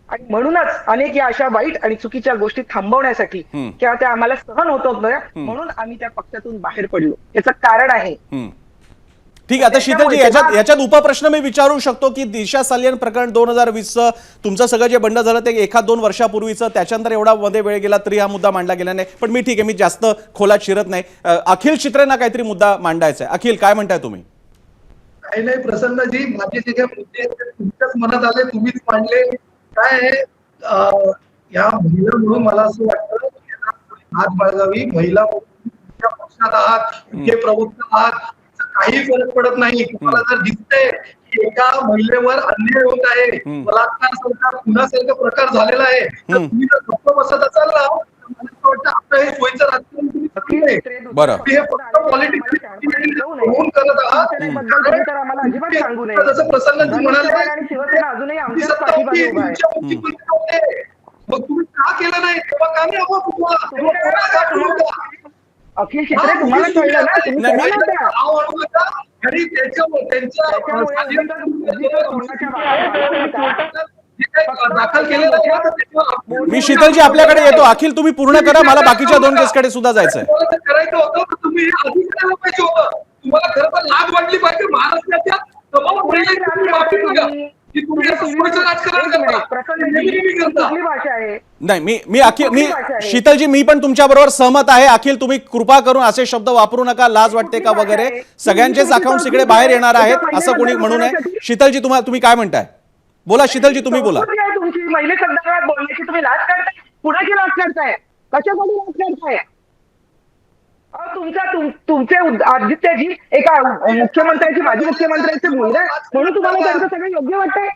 आणि म्हणूनच अनेक या अशा वाईट आणि चुकीच्या गोष्टी थांबवण्यासाठी किंवा त्या आम्हाला सहन होत होत्या म्हणून आम्ही त्या पक्षातून बाहेर पडलो. याचं कारण आहे. ठीक आहे. आता शीतलजी, याच्यात उपप्रश्न मी विचारू शकतो की दिशा सालियन प्रकरण 2020चं तुमचं सगळं जे बंड झालं ते 1-2 वर्षापूर्वीचं, त्याच्यानंतर एवढा मध्ये वेळ गेला तरी हा मुद्दा मांडला गेला नाही. पण मी ठीक आहे, मी जास्त खोलात शिरत नाही. अखिल चित्रेंना काहीतरी मुद्दा मांडायचा आहे. अखिल, काय म्हणताय तुम्ही. काही नाही प्रसन्नजी, माझे जे काही मुद्दे तुमच्याच मनात आले तुम्हीच मांडले. काय या महिला म्हणून मला असं वाटतं हात बाळगावी. महिला पक्षात आहात, कुठले प्रवक्ता आहात, काही फरक पडत नाही. तुम्हाला जर दिसतंय की एका महिलेवर अन्याय होत आहे, बलात्कार सारखा खुनासारखा प्रकार झालेला आहे, तर तुम्ही जर गप्प बसत असाल ना, मला वाटतं आपलं हे सोयीचं राजकारण तुम्ही चालू आहे. बरं. तुम्ही हे फक्त पॉलिटिकल होऊन करत आहात. जसं प्रसन्न म्हणाले की सत्ता होती, तुमच्या मुख्यमंत्री होते, मग तुम्ही का केलं नाही? तेव्हा का नाही हवं तुम्हाला? तेव्हा कोणाला का करू नका? अखिल शिंदे तुम्हाला कळलं ना, तुम्ही केलं नव्हतं. नाव आणू नका. आणि त्यांच्या दाखल केलेलं आहे ना, त्याच्यावर मी शीतलजी आपल्याकडे येतो. अखिल तुम्ही पूर्ण करा, मला बाकीच्या 2 केसकडे सुद्धा जायचंय. तुम्हाला जर करायचं होतं तर तुम्ही हे आधी करायला पाहिजे होतं. तुम्हाला खरं तर लाज वाटली पाहिजे महाराष्ट्राच्या तमाम महिलांची तुम्ही माफी मागा की तुम्ही असं सोयीचं राजकारण करता. नेहमी करता. कुठली भाषा आहे? नाही मी शीतलजी मी पण तुमच्या बरोबर सहमत आहे. अखिल तुम्ही कृपा करून असे शब्द वापरू नका, लाज वाटते का वगैरे. सगळ्यांचेच अकाउंट इकडे बाहेर येणार आहेत असं कोणी म्हणू नये. शीतलजी तुम्ही काय म्हणताय? बोला शीतलजी, तुम्ही बोला. तुमची महिला संदर्भात बोलण्याची तुम्ही लाच काढताय, कुणाची लाच काढताय, कशासाठी लाच काढताय? तुमचे आदित्यजी एका मुख्यमंत्र्यांची माजी मुख्यमंत्र्यांचे मुलगा म्हणून तुम्हाला त्यांचं सगळं योग्य वाटतंय?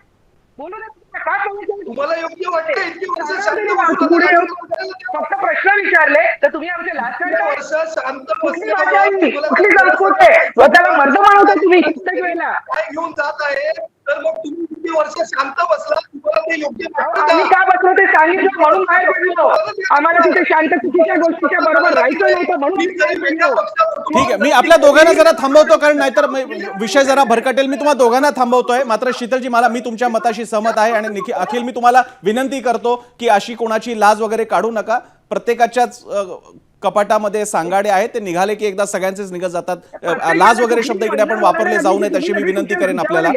बोलू ना, काय सांगायचं? तुम्हाला योग्य वाटतं इतकी वर्ष शांत पुढे येऊन फक्त प्रश्न विचारले तर तुम्ही आमचे लाच काढताय? वर्ष शांत कुठली भाषा आहे? कुठली संस्कृत आहे? स्वतःला मर्द मानवता तुम्ही कित्येक वेळेला. काय घेऊन जात आहे, तर मग तुम्ही किती वर्ष शांत बसला, तुम्हाला ते योग्य वाटतं आम्ही का बसलो ते सांगितलं म्हणून बाहेर पडलो. आम्हाला तिथे शांततेच्या गोष्टीच्या बरोबर राहायचं नव्हतं म्हणून बाहेर पडलो. ठीक आहे, मी आपल्या दोघांना जरा थांबवतो कारण नाहीतर विषय जरा भरकटेल. मी तुम्हाला दोघांना थांबवतोय. मात्र शीतलजी मी तुमच्या मताशी सहमत आहे आणि अखिल मी तुम्हाला विनंती करतो की अशी कोणाची लाज वगैरे काढू नका. प्रत्येकाच्याच कपाटामध्ये सांगाडे आहेत, ते निघाले की एकदा सगळ्यांचेच निघत जातात. लाज वगैरे शब्द इकडे आपण वापरले जाऊ नयेत अशी मी विनंती करेन आपल्याला.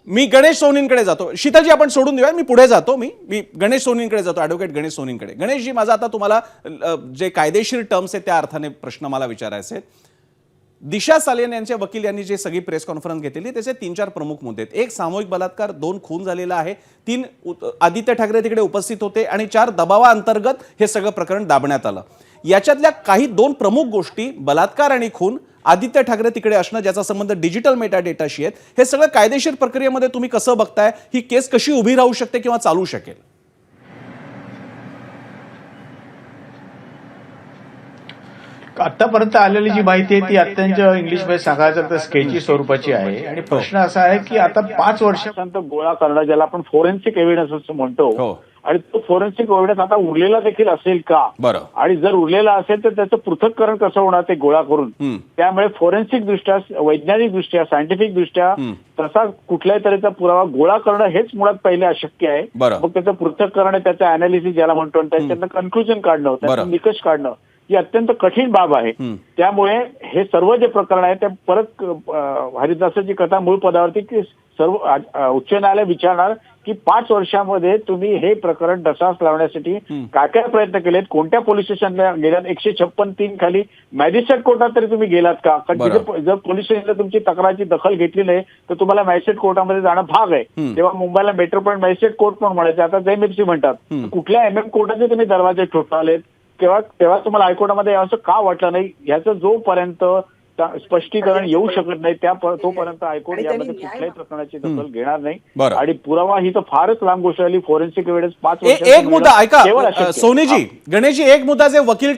मी गणेश सोनींकडे जातो. शीतलजी आपण सोडून देऊया, मी पुढे जातो. मी गणेश सोनींकडे जातो, ॲडव्होकेट गणेश सोनींकडे. गणेशजी, माझा आता तुम्हाला जे कायदेशीर टर्म्स आहेत त्या अर्थाने प्रश्न मला विचारायचे आहेत. दिशा सालियान यांचे वकील यांनी जे सगळी प्रेस कॉन्फरन्स घेतली त्याचे 3-4 प्रमुख मुद्दे आहेत. 1 सामूहिक बलात्कार, 2 खून झालेला आहे, 3 आदित्य ठाकरे तिकडे उपस्थित होते आणि 4 दबावाअंतर्गत हे सगळं प्रकरण दाबण्यात आलं. याच्यातल्या काही 2 प्रमुख गोष्टी, बलात्कार आणि खून, आदित्य ठाकरे तिकडे असणं, ज्याचा संबंध डिजिटल मेटा डेटाशी आहेत, हे सगळं कायदेशीर प्रक्रियेमध्ये तुम्ही कसं बघताय? ही केस कशी उभी राहू शकते किंवा चालू शकेल? आतापर्यंत आलेली जी माहिती आहे ती अत्यंत इंग्लिशमध्ये सांगायचं तर स्केची स्वरूपाची आहे. आणि प्रश्न असा आहे की आता 5 वर्षांत गोळा करणं, ज्याला आपण फोरेन्सिक एव्हिडन्स असं म्हणतो, आणि तो फोरेन्सिक एव्हिडन्स आता उरलेला देखील असेल का? बरं. आणि जर उरलेला असेल तर त्याचं पृथक्करण कसं होणार ते गोळा करून? त्यामुळे फोरेन्सिक दृष्ट्या, वैज्ञानिक दृष्ट्या, सायंटिफिक दृष्ट्या तसा कुठल्याही तऱ्हेचा पुरावा गोळा करणं हेच मुळात पहिले अशक्य आहे. मग त्याचं पृथक्करण, त्याचं अनालिसिस ज्याला म्हणतो, त्याच्यातनं कन्क्लुजन काढणं, त्याचं निकष काढणं ही अत्यंत कठीण बाब आहे. त्यामुळे हे सर्व जे प्रकरण आहे ते परत हरिदासाची कथा मूळ पदावरती की सर्व उच्च न्यायालय विचारणार की 5 वर्षामध्ये तुम्ही हे प्रकरण ढसास लावण्यासाठी काय काय प्रयत्न केलेत, कोणत्या पोलीस स्टेशनला गेलात, 156(3) खाली मॅजिस्ट्रेट कोर्टात तरी तुम्ही गेलात का? कारण तिथे जर पोलीस स्टेशनला तुमची तक्रारची दखल घेतली नाही तर तुम्हाला मॅजिस्ट्रेट कोर्टामध्ये जाणं भाग आहे. तेव्हा मुंबईला मेट्रोपॉलिटन मॅजिस्ट्रेट कोर्ट पण म्हणायचे, आता एमएफसी म्हणतात. कुठल्या MM कोर्टाचे तुम्ही दरवाजे ठोठावलेत? तेव्हा तुम्हाला हायकोर्टामध्ये यावं का वाटलं नाही? याचं जोपर्यंत स्पष्टीकरण येऊ शकत नाही तोपर्यंत हायकोर्ट यामध्ये कुठल्याही प्रकरणाची दखल घेणार नाही. आणि पुरावा ही तर फारच लांब गोष्ट आली. फोरेन्सिक एव्हिडन्स 5 वर्ष. एक मुद्दा ऐका सोनीजी, गणेशजी, एक मुद्दा जे वकील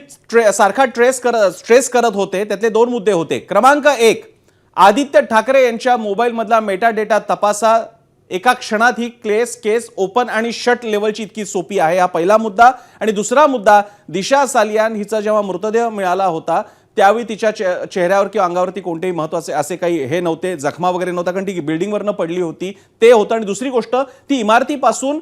सारखा स्ट्रेस करत होते त्यातले 2 मुद्दे होते. क्रमांक 1, आदित्य ठाकरे यांच्या मोबाईल मधला मेटा डेटा तपासा. एका क्षणात ही केस ओपन आणि शट लेवलची इतकी सोपी आहे, हा पहिला मुद्दा. आणि दुसरा मुद्दा, दिशा सालियान हिचा जेव्हा मृतदेह मिळाला होता त्यावेळी तिच्या चेहऱ्यावर किंवा अंगावरती कोणतेही महत्वाचे असे काही हे नव्हते, जखमा वगैरे नव्हता, कारण ती बिल्डिंगवरनं पडली होती, ते होतं. आणि दुसरी गोष्ट, ती इमारतीपासून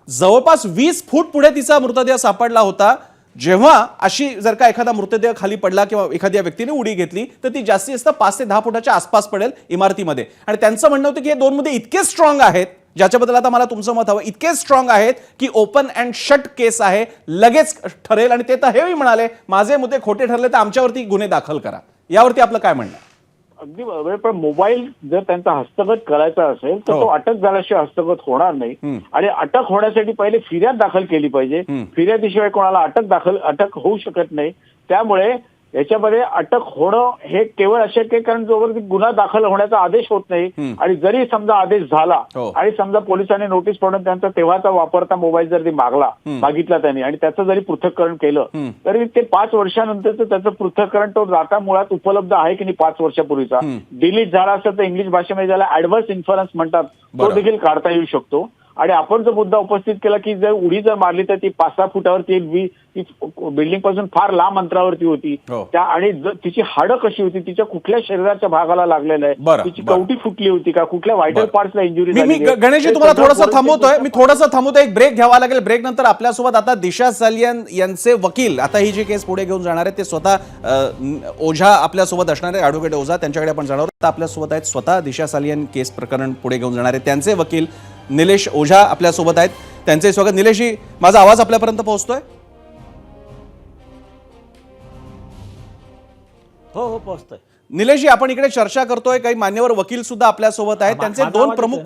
जवळपास 20 फूट पुढे तिचा मृतदेह सापडला होता. जेव्हा अशी जर का एखादा मृतदेह खाली पडला किंवा एखाद्या व्यक्तीने उडी घेतली तर ती जास्तीत जास्त 5 ते 10 फुटाच्या आसपास पडेल इमारतीमध्ये. आणि त्यांचं म्हणणं होतं की हे 2 मुद्दे इतके स्ट्रॉंग आहेत, ज्याच्याबद्दल आता मला तुमचं मत हवं, इतके स्ट्रॉंग आहेत की ओपन अँड शट केस आहे, लगेच ठरेल. आणि ते तर हेही म्हणाले, माझे मुद्दे खोटे ठरले तर आमच्यावरती गुन्हे दाखल करा. यावरती आपलं काय म्हणणं? अगदी बरोबर. पण मोबाईल जर त्यांचा हस्तगत करायचा असेल तर तो अटक झाल्याशिवाय हस्तगत होणार नाही. आणि अटक होण्यासाठी पहिले फिर्याद दाखल केली पाहिजे. फिर्यादीशिवाय कोणाला अटक होऊ शकत नाही. त्यामुळे याच्यामध्ये अटक होणं हे केवळ अशक्य आहे, कारण जोवर गुन्हा दाखल होण्याचा आदेश होत नाही आणि जरी समजा आदेश झाला आणि समजा पोलिसांनी नोटीस पडून त्यांचा तेव्हाचा वापरता मोबाईल जर मागितला त्यांनी आणि त्याचं जरी पृथक्करण केलं तरी ते 5 वर्षानंतरचं त्याचं पृथक्करण तो डाटा मुळात उपलब्ध आहे की नाही 5 वर्षापूर्वीचा डिलीट झाला असेल तर इंग्लिश भाषेमध्ये ज्याला ऍडव्हर्स इन्फ्लुअन्स म्हणतात तो देखील काढता येऊ शकतो. आणि आपण जो मुद्दा उपस्थित केला की जर उडी जर मारली तर ती 5-6 फुटावरती ती बिल्डिंग पासून फार लांब अंतरावरती होती त्या आणि तिची हाडं कशी होती, तिच्या कुठल्या शरीराच्या भागाला लागलेलं आहे, तिची कवटी फुटली होती का, कुठल्या व्हायटल पार्ट्सला इंजुरी झाली. गणेशजी तुम्हाला थोडंसं थांबवतोय एक ब्रेक घ्यावा लागेल. ब्रेक नंतर आपल्यासोबत आता दिशा सालियन यांचे वकील आता ही जी केस पुढे घेऊन जाणार आहेत ते स्वतः ओझा आपल्यासोबत असणार आहे, ॲडव्होकेट ओझा, त्यांच्याकडे आपण जाणार आहोत. आपल्यासोबत आहेत स्वतः दिशा सालियन केस प्रकरण पुढे घेऊन जाणारे त्यांचे वकील निलेश ओझा आपल्यासोबत आहेत. त्यांचे स्वागत. निलेशजी, माझा आवाज आपल्यापर्यंत पोहोचतोय? हो पोहोचतोय. निलेशजी, आपण इकडे चर्चा करतोय, काही मान्यवर वकील सुद्धा आपल्यासोबत आहेत. त्यांचे 2 प्रमुख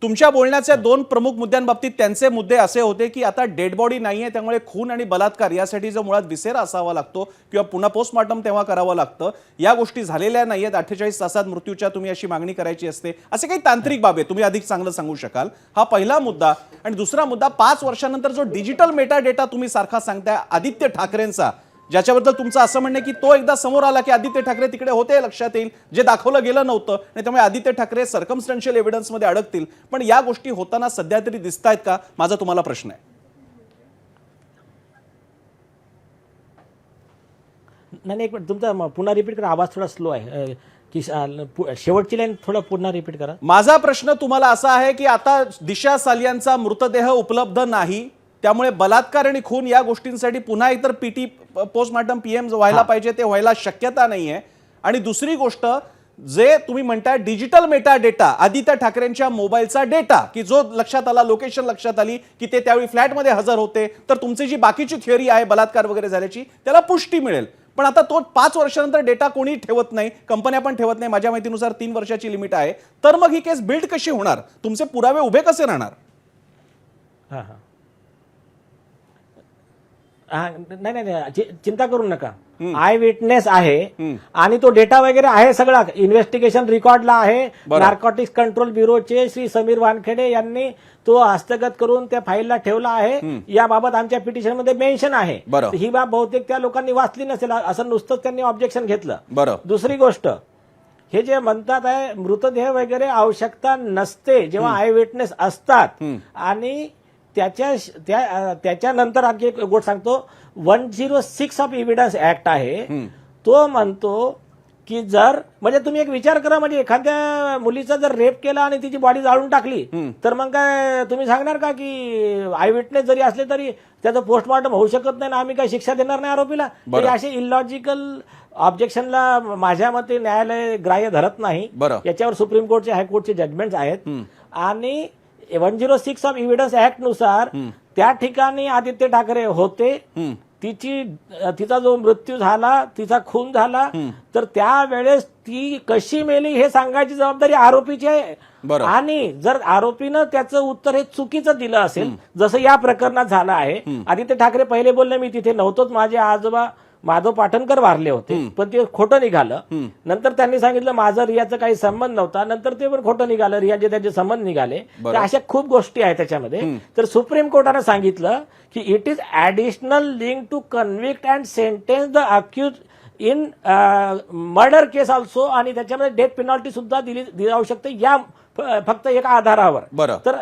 तुमच्या बोलण्याच्या 2 प्रमुख मुद्द्यांबाबतीत त्यांचे मुद्दे असे होते की आता डेड बॉडी नाहीये, त्यामुळे खून आणि बलात्कार यासाठी जो मुळात विसेरा असावा लागतो किंवा पुन्हा पोस्टमॉर्टम तेव्हा करावं लागतं, या गोष्टी झालेल्या नाहीयेत. 48 तासात मृत्यूच्या तुम्ही अशी मागणी करायची असते, असे काही तांत्रिक बाबी तुम्ही अधिक चांगलं सांगू शकाल? हा पहिला मुद्दा. आणि दुसरा मुद्दा, 5 वर्षानंतर जो डिजिटल मेटा डेटा तुम्ही सारखा सांगताय आदित्य ठाकरेंचा, ज्याच्याबद्दल तुमचं असं म्हणणं की तो एकदा समोर आला की आदित्य ठाकरे तिकडे होते, लक्षात येईल, जे दाखवलं गेलं नव्हतं आणि त्यामुळे आदित्य ठाकरे सर्कमस्टन्शियल एव्हिडन्समध्ये अडकतील. पण या गोष्टी होताना सध्या तरी दिसत आहेत का, माझा तुम्हाला प्रश्न आहे. नाही एक मिनिट, तुमचा पुन्हा रिपीट करा, आवाज थोडा स्लो आहे की शेवटची लाईन थोडा पुन्हा रिपीट करा. माझा प्रश्न तुम्हाला असा आहे की आता दिशा सालियांचा मृतदेह उपलब्ध नाही, त्यामुळे बलात्कार आणि खून या गोष्टींसाठी पुन्हा एकतर पीटी पोस्टमॉर्टम पीएम व्हायला पाहिजे, ते व्हायला शक्यता नाहीये. आणि दुसरी गोष्ट, जे तुम्ही म्हणताय डिजिटल मेटा डेटा, आदित्य ठाकरेंच्या मोबाईलचा डेटा की जो लक्षात आला, लोकेशन लक्षात आली की ते त्यावेळी फ्लॅटमध्ये हजर होते, तर तुमची जी बाकीची थिअरी आहे बलात्कार वगैरे झाल्याची त्याला पुष्टी मिळेल. पण आता तो 5 वर्षानंतर डेटा कोणी ठेवत नाही, कंपन्या पण ठेवत नाही, माझ्या माहितीनुसार 3 वर्षाची लिमिट आहे. तर मग ही केस बिल्ड कशी होणार, तुमचे पुरावे उभे कसे राहणार? नाही चिंता करू नका, आय विटनेस आहे आणि तो डेटा वगैरे आहे, सगळा इन्व्हेस्टिगेशन रेकॉर्डला आहे. नार्कोटिक्स कंट्रोल ब्युरोचे श्री समीर वानखेडे यांनी तो हस्तगत करून त्या फाईलला ठेवला आहे. याबाबत आमच्या पिटिशन मध्ये मेन्शन आहे. ही बाब बहुतेक त्या लोकांनी वाचली नसेल, असं नुसतंच त्यांनी ऑब्जेक्शन घेतलं. दुसरी गोष्ट, हे जे म्हणतात आहे मृतदेह वगैरे आवश्यकता नसते जेव्हा आय विटनेस असतात. आणि त्याच्यानंतर आणखी एक गोष्ट सांगतो, 106 ऑफ एव्हिडन्स ऍक्ट आहे, तो म्हणतो की जर म्हणजे तुम्ही एक विचार करा, म्हणजे एखाद्या मुलीचा जर रेप केला आणि तिची बॉडी जाळून टाकली तर मग काय तुम्ही सांगणार का की आय विटनेस जरी असले तरी त्याचं पोस्टमॉर्टम होऊ शकत नाही ना, आम्ही काय शिक्षा देणार नाही आरोपीला? तरी असे इलॉजिकल ऑब्जेक्शनला माझ्या मते न्यायालय ग्राह्य धरत नाही. याच्यावर सुप्रीम कोर्टचे हायकोर्टचे जजमेंट आहेत. आणि 106 ऑफ एव्हिडन्स ऍक्ट नुसार त्या ठिकाणी आदित्य ठाकरे होते, तिचा जो मृत्यू झाला, तिचा खून झाला, तर त्यावेळेस ती कशी मेली हे सांगायची जबाबदारी आरोपीची आहे. आणि जर आरोपीनं त्याचं उत्तर हे चुकीचं दिलं असेल, जसं या प्रकरणात झालं आहे, आदित्य ठाकरे पहिले बोलले मी तिथे नव्हतोच, माझे आजोबा माधव पाटणकर वारले होते, पण ते खोटं निघालं. नंतर त्यांनी सांगितलं माझा रियाचा काही संबंध नव्हता, नंतर ते पण खोटं निघालं, रियाचे त्याचे संबंध निघाले. तर अशा खूप गोष्टी आहेत त्याच्यामध्ये. तर सुप्रीम कोर्टानं सांगितलं की it is additional link to convict and sentence the accused in murder case also, आणि त्याच्यामध्ये डेथ पेनॉल्टी सुद्धा दिली जाऊ शकते या फक्त एका आधारावर. तर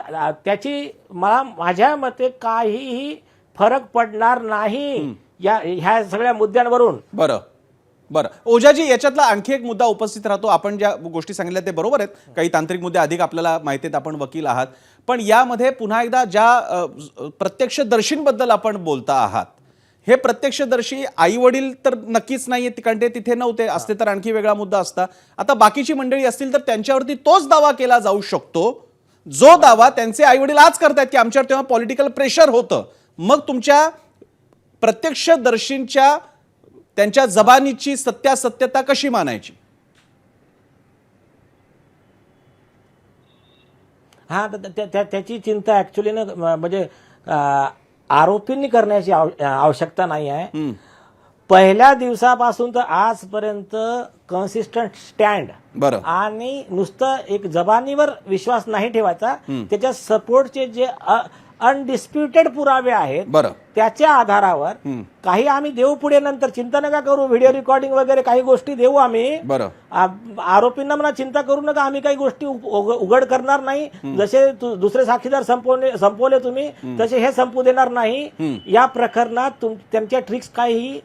त्याची माझ्या मते काहीही फरक पडणार नाही ह्या सगळ्या मुद्द्यांवरून. बरं ओझाजी, याच्यातला आणखी एक मुद्दा उपस्थित राहतो. आपण ज्या गोष्टी सांगितल्या ते बरोबर आहेत, काही तांत्रिक मुद्दे अधिक आपल्याला माहिती आहेत, आपण वकील आहात. पण यामध्ये पुन्हा एकदा ज्या प्रत्यक्षदर्शींबद्दल आपण बोलता आहात, हे प्रत्यक्षदर्शी आई वडील तर नक्कीच नाहीये, कारण ते तिथे नव्हते, असते तर आणखी वेगळा मुद्दा असता. आता बाकीची मंडळी असतील तर त्यांच्यावरती तोच दावा केला जाऊ शकतो जो दावा त्यांचे आई वडील आज करतायत की आमच्यावर तेव्हा पॉलिटिकल प्रेशर होतं. मग तुमच्या प्रत्यक्षदर्शींच्या त्यांच्या जबानीची सत्यासत्यता कशी मानायची? त्याची चिंता ऍक्च्युली ना म्हणजे आरोपींनी करण्याची आवश्यकता नाही आहे. पहिल्या दिवसापासून तर आजपर्यंत कन्सिस्टंट स्टँड बरं आणि नुसतं एक जबानीवर विश्वास नाही ठेवायचा, त्याच्या सपोर्टचे जे अनडिस्प्युटेड पुरावे आहेत बरं त्याच्या आधारावर काही आम्ही देऊ पुढे, नंतर चिंता नका करू, व्हिडिओ रेकॉर्डिंग वगैरे काही गोष्टी देऊ आम्ही. बरं आरोपींना म्हणा चिंता करू नका, आम्ही काही गोष्टी उघड करणार नाही. जसे दुसरे साक्षीदार संपवले तुम्ही तसे हे संपू देणार नाही. या प्रकरणात त्यांच्या ट्रिक्स काही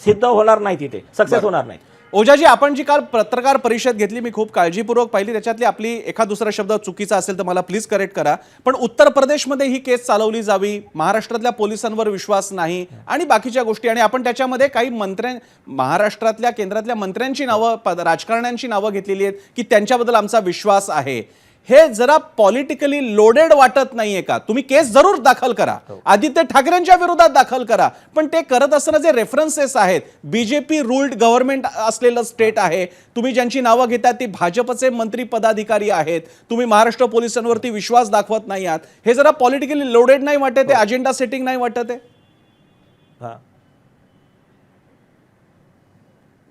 सिद्ध होणार नाही, तिथे सक्सेस होणार नाही. ओझाजी, आपण जी काल पत्रकार परिषद घेतली मी खूप काळजीपूर्वक पाहिली, त्याच्यातली आपली एखाद दुसरा शब्द चुकीचा असेल तर मला प्लीज करेक्ट करा, पण उत्तर प्रदेशमध्ये ही केस चालवली जावी, महाराष्ट्रातल्या पोलिसांवर विश्वास नाही आणि बाकीच्या गोष्टी, आणि आपण त्याच्यामध्ये काही महाराष्ट्रातल्या केंद्रातल्या मंत्र्यांची नावं, राजकारण्यांची नावं घेतलेली आहेत की त्यांच्याबद्दल आमचा विश्वास आहे. हे जरा पॉलिटिकली लोडेड वाटत नाहीये का? तुम्ही केस जरूर दाखल करा, आदित्य ठाकरेंच्या विरोधात दाखल करा, पण ते करत असताना जे रेफरन्सेस आहेत, बीजेपी रूल्ड गव्हर्नमेंट असलेलं स्टेट आहे, तुम्ही ज्यांची नावं घेतात ती भाजपचे मंत्री पदाधिकारी आहेत, तुम्ही महाराष्ट्र पोलिसांवरती विश्वास दाखवत नाही आहात, हे जरा पॉलिटिकली लोडेड नाही वाटत आहे? अजेंडा सेटिंग नाही वाटत आहे?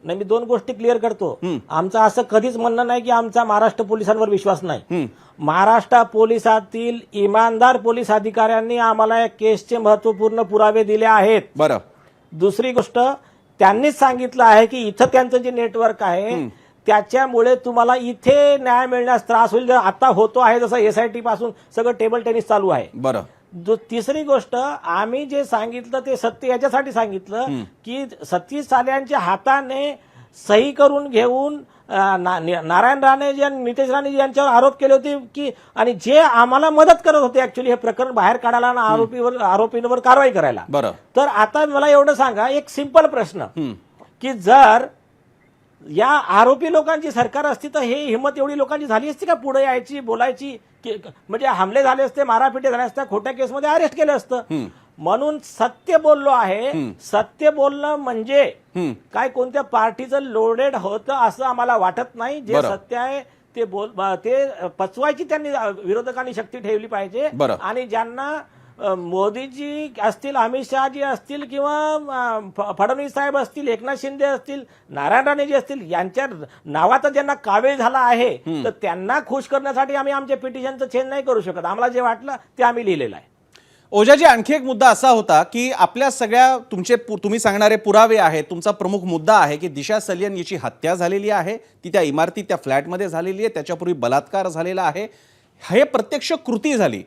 नाही, मी दोन गोष्टी क्लिअर करतो. आमचं असं कधीच म्हणणं नाही की आमचा महाराष्ट्र पोलिसांवर विश्वास नाही. महाराष्ट्र पोलिसातील इमानदार पोलीस अधिकाऱ्यांनी आम्हाला या केसचे महत्वपूर्ण पुरावे दिले आहेत. बरं, दुसरी गोष्ट, त्यांनीच सांगितलं आहे की इथं त्यांचं जे नेटवर्क आहे त्याच्यामुळे तुम्हाला इथे न्याय मिळण्यास त्रास होईल. आता होतो आहे जसं SIT पासून सगळं टेबल टेनिस चालू आहे. बरं. तिसरी गोष्ट, आम्ही जे सांगितलं ते सत्य याच्यासाठी सांगितलं की सतीश साल्यांच्या हाताने सही करून घेऊन नारायण राणे नितेश राणे यांच्यावर आरोप केले होते की, आणि जे आम्हाला मदत करत होते ऍक्च्युली हे प्रकरण बाहेर काढायला आणि आरोपींवर कारवाई करायला. बरं. तर आता मला एवढं सांगा, एक सिंपल प्रश्न की जर या आरोपी लोकांची सरकार असती तर हे हिंमत एवढी लोकांची झाली असती का पुढे यायची, बोलायची? म्हणजे हमले झाले असते, मारापिटी झाल्या असत्या, खोट्या केसमध्ये अरेस्ट केलं असतं. म्हणून सत्य बोललो आहे. सत्य बोलणं म्हणजे काय कोणत्या पार्टीचं लोडेड होतं असं आम्हाला वाटत नाही. जे सत्य आहे ते पचवायची त्यांनी विरोधकांनी शक्ती ठेवली पाहिजे. आणि ज्यांना मोदीजी असतील, अमित शहाजी असतील किंवा फडणवीस साहेब असतील, एकनाथ शिंदे असतील, नारायण राणेजी असतील, यांच्या नावाचा ज्यांना कावेळ झाला आहे तर त्यांना खुश करण्यासाठी आम्ही आमच्या पिटिशनचं चेंज नाही करू शकत. आम्हाला जे वाटलं ते आम्ही लिहिलेलं आहे. ओझाजी, आणखी एक मुद्दा असा होता की आपल्या सगळ्या तुम्ही सांगणारे पुरावे आहेत, तुमचा प्रमुख मुद्दा आहे की दिशा सलियन याची हत्या झालेली आहे, ती त्या इमारतीत त्या फ्लॅटमध्ये झालेली आहे, त्याच्यापूर्वी बलात्कार झालेला आहे, हे प्रत्यक्ष कृती झाली.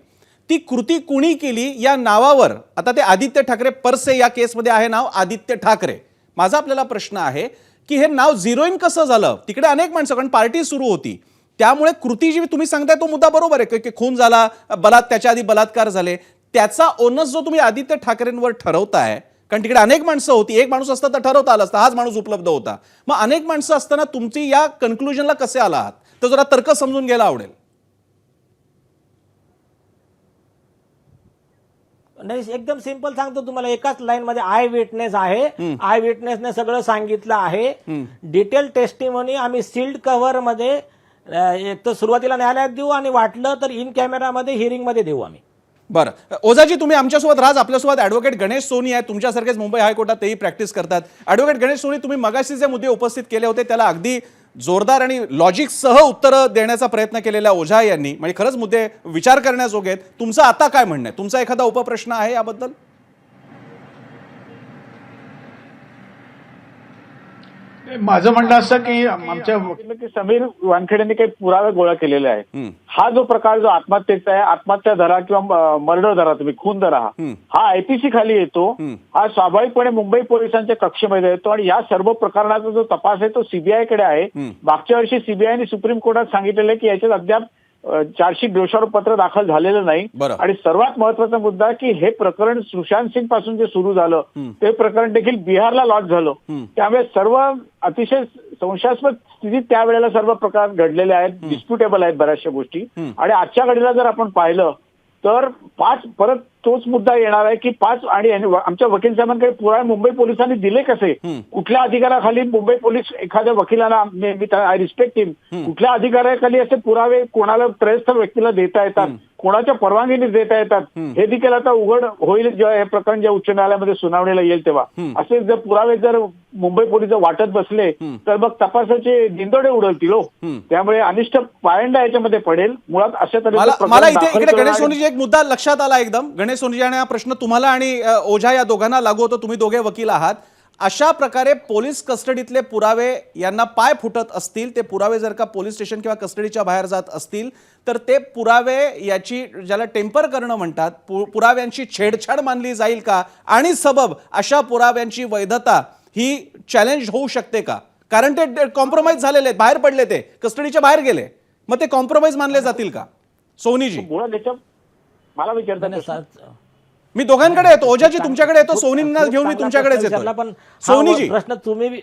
ती कृती कुणी केली या नावावर आता ते आदित्य ठाकरे परसे या केसमध्ये आहे नाव आदित्य ठाकरे. माझा आपल्याला प्रश्न आहे की हे नाव झिरो इन कसं झालं? तिकडे अनेक माणसं, कारण पार्टी सुरू होती, त्यामुळे कृती जी तुम्ही सांगताय तो मुद्दा बरोबर आहे की खून झाला, त्याच्या आधी बलात्कार झाले, त्याचा ओनस जो तुम्ही आदित्य ठाकरेंवर ठरवताय, कारण तिकडे अनेक माणसं होती, एक माणूस असता तर ठरवता आलं असतं, हाच माणूस उपलब्ध होता, मग अनेक माणसं असताना तुमची या कन्क्लुजनला कसे आला आहात तर जरा तर्क समजून घ्यायला आवडेल. नाही, एकदम सिंपल सांगतो तुम्हाला, एकाच लाईन मध्ये आय विटनेस आहे, आय विटनेसने सगळं सांगितलं आहे. डिटेल टेस्टिमोनी आम्ही सील्ड कव्हर मध्ये एक तर सुरुवातीला न्यायालयात देऊ आणि वाटलं तर इन कॅमेरामध्ये हिअरिंग मध्ये देऊ आम्ही. बरं, ओझाजी तुम्ही आमच्यासोबत राहा. आपल्यासोबत ॲडव्होकेट गणेश सोनी आहेत, तुमच्यासारखेच मुंबई हायकोर्टात तेही प्रॅक्टिस करतात. ॲडव्होकेट गणेश सोनी, तुम्ही मगाशी जे मुद्दे उपस्थित केले होते त्याला अगदी जोरदार आणि लॉजिकसह उत्तरं देण्याचा प्रयत्न केलेला ओझा यांनी, म्हणजे खरंच मुद्दे विचार करण्याजोगे आहेत. तुमचं आता काय म्हणणं आहे? तुमचा एखादा उपप्रश्न आहे याबद्दल? माझं म्हणणं असं की आमच्या समीर वानखेडेंनी काही पुरावे गोळा केलेले आहे. हा जो प्रकार जो आत्महत्येचा आहे, आत्महत्या धरा किंवा मर्डर धरा, तुम्ही खून धरा, हा IPC खाली येतो. हा स्वाभाविकपणे मुंबई पोलिसांच्या कक्षेमध्ये येतो आणि या सर्व प्रकरणाचा जो तपास आहे तो CBI कडे आहे. मागच्या वर्षी CBIने सुप्रीम कोर्टात सांगितलेलं आहे की याच्यात अद्याप चार्जशीट दोषारोपपत्र दाखल झालेलं नाही. आणि सर्वात महत्वाचा मुद्दा की हे प्रकरण सुशांत सिंग पासून जे सुरू झालं ते प्रकरण देखील बिहारला लॉन्च झालं. त्यामुळे सर्व अतिशय संशयास्पद स्थितीत त्यावेळेला सर्व प्रकार घडलेले आहेत, डिस्प्युटेबल आहेत बऱ्याचशा गोष्टी. आणि आजच्या घडीला जर आपण पाहिलं तर तोच मुद्दा येणार आहे की 5 आणि आमच्या वकील साहेबांकडे पुरावे मुंबई पोलिसांनी दिले कसे? कुठल्या अधिकाराखाली मुंबई पोलीस एखाद्या वकिलाला, आय रिस्पेक्ट हिम, कुठल्या अधिकाराखाली असे पुरावे कोणाला त्रयस्थ व्यक्तीला देता येतात, कोणाच्या परवानगीने देता येतात, हे देखील आता उघड होईल जेव्हा हे प्रकरण ज्या उच्च न्यायालयामध्ये सुनावणीला येईल तेव्हा. असे जर पुरावे जर मुंबई पोलीस वाटत बसले तर मग तपासाचे दिंदोडे उडवतील. त्यामुळे अनिष्ट पायंडा याच्यामध्ये पडेल. मुळात अशा तऱ्हेचे मला इकडे गणेश सोनीजी एक मुद्दा लक्षात आला एकदम. गणेश सोनीजी, आणि हा प्रश्न तुम्हाला आणि ओझा या दोघांना लागू होतो, तुम्ही दोघे वकील आहात. अशा प्रकारे पोलीस कस्टडीतले पुरावे यांना पाय फुटत असतील, ते पुरावे जर का पोलीस स्टेशन किंवा कस्टडीच्या बाहेर जात असतील तर ते पुरावे याची ज्याला टेम्पर करणं म्हणतात, पुराव्यांची छेडछाड मानली जाईल का? आणि सबब अशा पुराव्यांची वैधता ही चॅलेंज होऊ शकते का? कारण ते कॉम्प्रोमाइज झालेले आहेत, बाहेर पडले, ते कस्टडीच्या बाहेर गेले, मग ते कॉम्प्रोमाइज मानले जातील का? सोनीजी मला विचारतात. मी दोघांकडे येतो. ओझाजी तुमच्याकडे येतो, सोनींना घेऊन मी तुमच्याकडेच येतो. सोनीजी, प्रश्न तुम्ही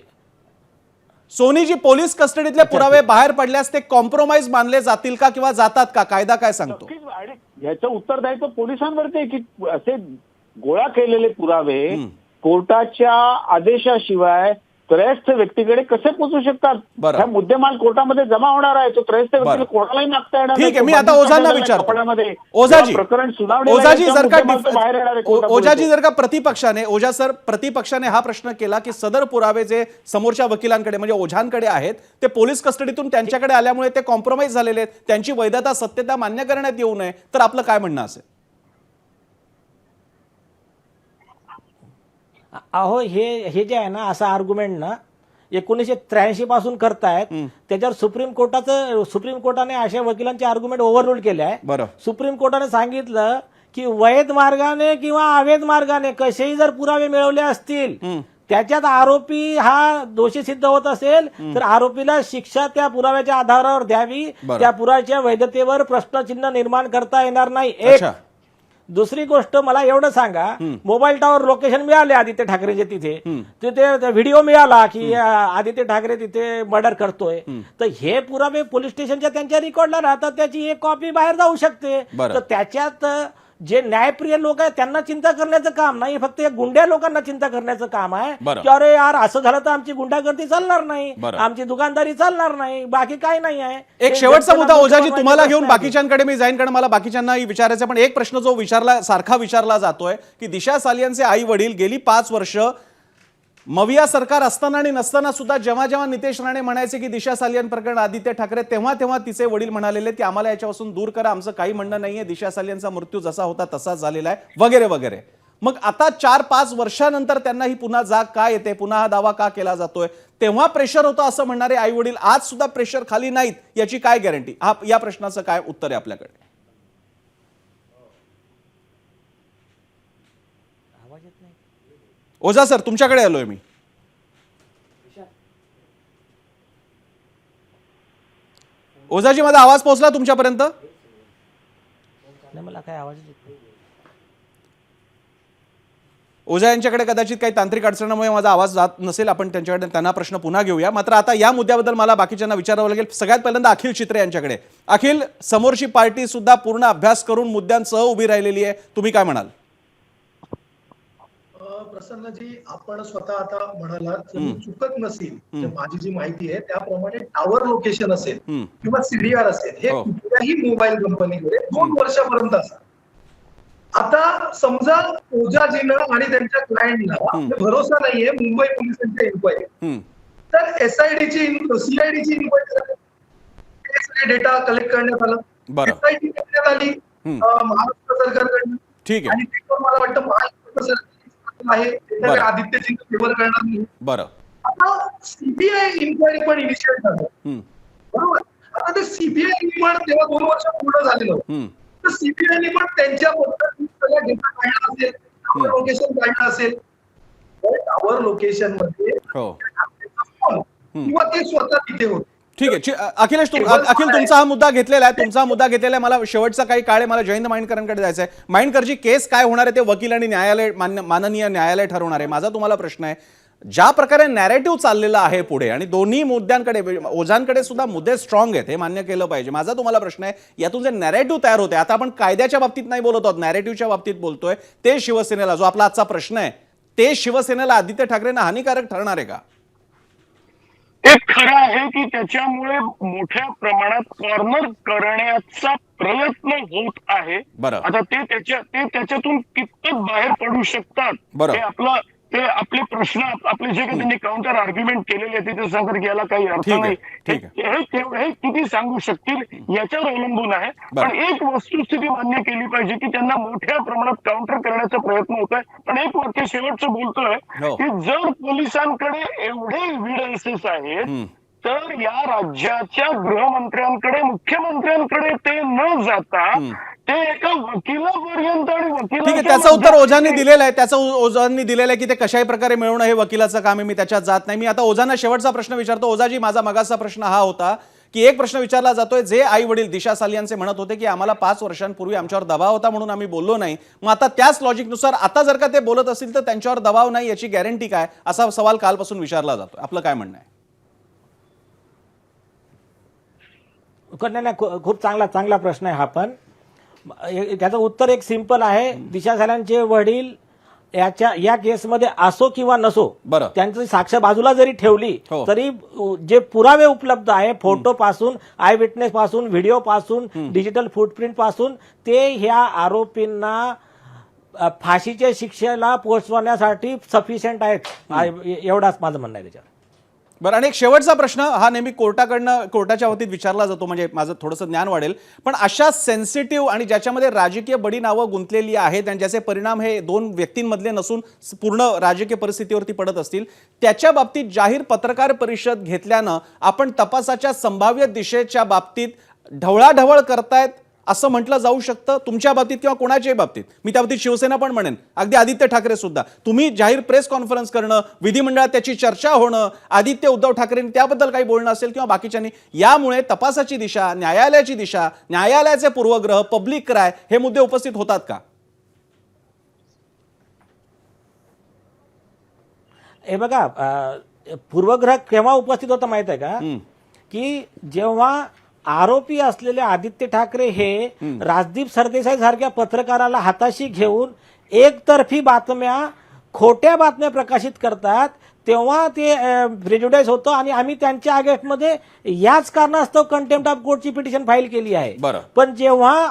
सोनीजी, पोलीस कस्टडीतले पुरावे बाहेर पडल्यास ते कॉम्प्रोमाइज मानले जातील का किंवा जातात का? कायदा काय सांगतो? याचं उत्तरदायित्व पोलिसांवरती आहे की असे गोळा केलेले पुरावे कोर्टाच्या आदेशाशिवाय त्रयस्थ व्यक्तीकडे कसे पोहोचू शकतात? हा मुद्देमाल कोर्टामध्ये जमा होणार आहे. तो त्रयस्थ व्यक्तीला कोर्टालाही मागता येणार. ठीक आहे, मी आता ओझांना विचारतो. ओझाजी, ओझाजी जर का प्रतिपक्षाने, ओझा सर, प्रतिपक्षाने हा प्रश्न केला की सदर पुरावे जे समोरच्या वकिलांकडे म्हणजे ओझांकडे आहेत ते पोलीस कस्टडीतून त्यांच्याकडे आल्यामुळे ते कॉम्प्रोमाइज झालेले आहेत, त्यांची वैधता सत्यता मान्य करण्यात येऊ नये, तर आपलं काय म्हणणं असेल? अहो, हे जे आहे ना, असं आर्ग्युमेंट ना 1983 पासून करतायत. त्याच्यावर सुप्रीम कोर्टाने अशा वकिलांचे आर्ग्युमेंट ओव्हररूल केले आहे. सुप्रीम कोर्टाने सांगितलं की वैध मार्गाने किंवा अवैध मार्गाने कसेही जर पुरावे मिळवले असतील, त्याच्यात आरोपी हा दोषी सिद्ध होत असेल तर आरोपीला शिक्षा त्या पुराव्याच्या आधारावर द्यावी. त्या पुराव्याच्या वैधतेवर प्रश्नचिन्ह निर्माण करता येणार नाही. एक दुसरी गोष्ट, मला एवढं सांगा, मोबाईल टॉवर लोकेशन मिळाले आदित्य ठाकरेचे, तिथे व्हिडिओ मिळाला की आदित्य ठाकरे तिथे मर्डर करतोय, तर हे पुरावे पोलीस स्टेशनच्या त्यांच्या रेकॉर्डला राहतात, त्याची एक कॉपी बाहेर जाऊ शकते. तर त्याच्यात जे न्यायप्रिय लोक आहेत त्यांना चिंता करण्याचं काम नाही, फक्त या गुंड्या लोकांना चिंता करण्याचं काम आहे की अरे यार असं झालं तर आमची गुंडागर्दी चालणार नाही, आमची दुकानदारी चालणार नाही, बाकी काय नाही आहे. एक शेवटचा मुद्दा ओझाजी तुम्हाला घेऊन बाकीच्यांकडे मी जाईन, कारण मला बाकीच्यांनाही विचारायचं. पण एक प्रश्न जो सारखा विचारला जातोय की दिशा सालियांचे आई वडील गेली 5 वर्ष मविया सरकार असताना आणि नसताना सुद्धा जेव्हा जेव्हा नितेश राणे म्हणायचे की दिशा सालियन प्रकरण आदित्य ठाकरे, तेव्हा तिचे वडील म्हणालेले की आम्हाला याच्यापासून दूर करा, आमचं काही म्हणणं नाहीये, दिशा सालियनचा मृत्यू जसा होता तसाच झालेला आहे, वगैरे वगैरे. मग आता 4-5 वर्षानंतर त्यांना ही पुन्हा जाग का येते, पुन्हा हा दावा का केला जातोय? तेव्हा प्रेशर होतं असं म्हणणारे आई वडील आज सुद्धा प्रेशर खाली नाहीत, याची काय गॅरंटी? या प्रश्नाचं काय उत्तर आहे आपल्याकडे? ओझा सर, तुमच्याकडे आलोय मी. ओझाजी, माझा आवाज पोहोचला तुमच्यापर्यंत? मला काय आवाज ओझा यांच्याकडे कदाचित काही तांत्रिक अडचणीमुळे माझा आवाज जात नसेल, आपण त्यांना प्रश्न पुन्हा घेऊया. मात्र आता या मुद्द्याबद्दल मला बाकीच्यांना विचारावं लागेल. सगळ्यात पहिल्यांदा अखिल चित्रे यांच्याकडे. अखिल, समोरची पार्टी सुद्धा पूर्ण अभ्यास करून मुद्द्यांसह उभी राहिलेली आहे, तुम्ही काय म्हणाल? प्रसन्नजी, आपण स्वतः आता म्हणालात, चुकत नसेल तर माझी जी माहिती आहे त्याप्रमाणे टॉवर लोकेशन असेल किंवा सीडीआर असेल, हे कुठल्याही मोबाईल कंपनीकडे 2 वर्षापर्यंत असतात. आता समजा ओझाजीनं आणि त्यांच्या क्लायंटला भरोसा नाहीये मुंबई पोलिसांच्या इन्क्वायरी, तर सीआयडीची इन्क्वायरी डेटा कलेक्ट करण्यात आला, एसआयटी करण्यात आली महाराष्ट्र सरकारकडनं. ठीक आहे, आणि मला वाटतं महाराष्ट्र सरकार आहे आदित्यजी फेवर करणार नाही. बरं, आता सीबीआय इन्क्वायरी पण इनिशिएट झालं, बरोबर. आता ते सीबीआय पण तेव्हा 2 वर्ष पूर्ण झालेलं, तर सीबीआयने पण त्यांच्या पद्धतीने डेटा काढला असेल, टॉवर लोकेशन काढलं असेल. टॉवर लोकेशन मध्ये किंवा ते स्वतः तिथे होते. ठीक आहे. अखिल, तुमचा हा मुद्दा घेतलेला आहे, मला शेवटचा काही काळ मला जयंत माइंडकरांकडे जायचं आहे. माइंडकरजी, केस काय होणार आहे ते वकील आणि माननीय न्यायालय ठरवणार आहे. माझा तुम्हाला प्रश्न आहे, ज्या प्रकारे नॅरेटिव्ह चाललेला आहे पुढे, आणि दोन्ही मुद्द्यांकडे, ओझांकडे सुद्धा मुद्दे स्ट्रॉंग आहेत, हे मान्य केलं पाहिजे. माझा तुम्हाला प्रश्न आहे, यातून जे नॅरेटिव्ह तयार होते, आता आपण कायद्याच्या बाबतीत नाही बोलत आहोत, नॅरेटिव्हच्या बाबतीत बोलतोय, ते शिवसेनेला, जो आपला आजचा प्रश्न आहे, ते शिवसेनेला आदित्य ठाकरेंना हानिकारक ठरणार आहे का? एक खरं आहे की त्याच्यामुळे मोठ्या प्रमाणात कॉर्नर करण्याचा प्रयत्न होत आहे. आता ते त्याच्यातून कितपत बाहेर पडू शकतात, ते आपले प्रश्न, आपले जे काही त्यांनी काउंटर आर्ग्युमेंट केलेले आहे तिथे सांगतात की याला काही अर्थ नाही, हे किती सांगू शकतील याच्यावर अवलंबून आहे. पण एक वस्तुस्थिती मान्य केली पाहिजे की त्यांना मोठ्या प्रमाणात काउंटर करण्याचा प्रयत्न होत आहे. पण एक वाक्य शेवटचं बोलतोय की जर पोलिसांकडे एवढे एव्हिडन्सेस आहेत तर या राज्याच्या गृहमंत्र्यांकडे, मुख्यमंत्र्यांकडे ते न जाता ते एका वकिलापर्यंत, आणि ठीक आहे, त्याचं उत्तर ओझांनी दिलेलं आहे, ओझांनी दिलेलं आहे की ते कशाही प्रकारे मिळवणं हे वकिलाचं काम आहे, मी त्याच्यात जात नाही. मी आता ओझांना शेवटचा प्रश्न विचारतो. ओझाजी, माझा मगाचा प्रश्न हा होता की एक प्रश्न विचारला जातोय, जे आई वडील दिशा सालियांचे म्हणत होते की आम्हाला 5 वर्षांपूर्वी आमच्यावर दबाव होता म्हणून आम्ही बोललो नाही, मग आता त्याच लॉजिकनुसार आता जर का ते बोलत असतील तर त्यांच्यावर दबाव नाही याची गॅरंटी काय, असा सवाल कालपासून विचारला जातोय. आपलं काय म्हणणं आहे? नाही, खूप चांगला प्रश्न आहे हा. पण त्याचं उत्तर एक सिंपल आहे. दिशा सालियांचे वडील या केसमध्ये असो किंवा नसो, त्यांची साक्ष बाजूला जरी ठेवली तरी जे पुरावे उपलब्ध आहे, फोटो पासून, आय विटनेस पासून, व्हिडिओ पासून, डिजिटल फुटप्रिंट पासून, ते ह्या आरोपींना फाशीच्या शिक्षेला पोहोचवण्यासाठी सफिशियंट आहेत. एवढाच माझं म्हणणं आहे त्याच्यावर. बरं, आणि एक शेवटचा प्रश्न हा नेहमी कोर्टाच्या बाबतीत विचारला जातो, म्हणजे माझं थोडंसं ज्ञान वाढेल. पण अशा सेन्सिटिव्ह आणि ज्याच्यामध्ये राजकीय बडी नावं गुंतलेली आहेत आणि ज्याचे परिणाम हे 2 व्यक्तींमधले नसून पूर्ण राजकीय परिस्थितीवरती पडत असतील, त्याच्या बाबतीत जाहीर पत्रकार परिषद घेतल्यानं आपण तपासाच्या संभाव्य दिशेच्या बाबतीत ढवळाढवळ करतायत असं म्हटलं जाऊ शकतं, तुमच्या बाबतीत किंवा कोणाच्याही बाबतीत. मी त्या बाबतीत शिवसेना पण म्हणेन, अगदी आदित्य ठाकरे सुद्धा. तुम्ही जाहीर प्रेस कॉन्फरन्स करणं, विधिमंडळात त्याची चर्चा होणं, आदित्य उद्धव ठाकरेंनी त्याबद्दल काही बोलणं असेल किंवा बाकीच्यांनी, यामुळे तपासाची दिशा, न्यायालयाची दिशा, न्यायालयाचे पूर्वग्रह, पब्लिक क्राय हे मुद्दे उपस्थित होतात का? हे बघा, पूर्वग्रह केव्हा उपस्थित होता माहित आहे का, की जेव्हा आरोपी असलेले आदित्य ठाकरे हे राजदीप सरदेसाई सारख्या पत्रकाराला हाताशी घेऊन एकतर्फी बातम्या, खोट्या बातम्या प्रकाशित करतात, तेव्हा ते प्रेज्युडाइज होतं आणि आम्ही त्यांच्या अगेन्स्टमध्ये याच कारणास्तव कंटेम्प्ट ऑफ कोर्टची पिटिशन फाईल केली आहे. पण जेव्हा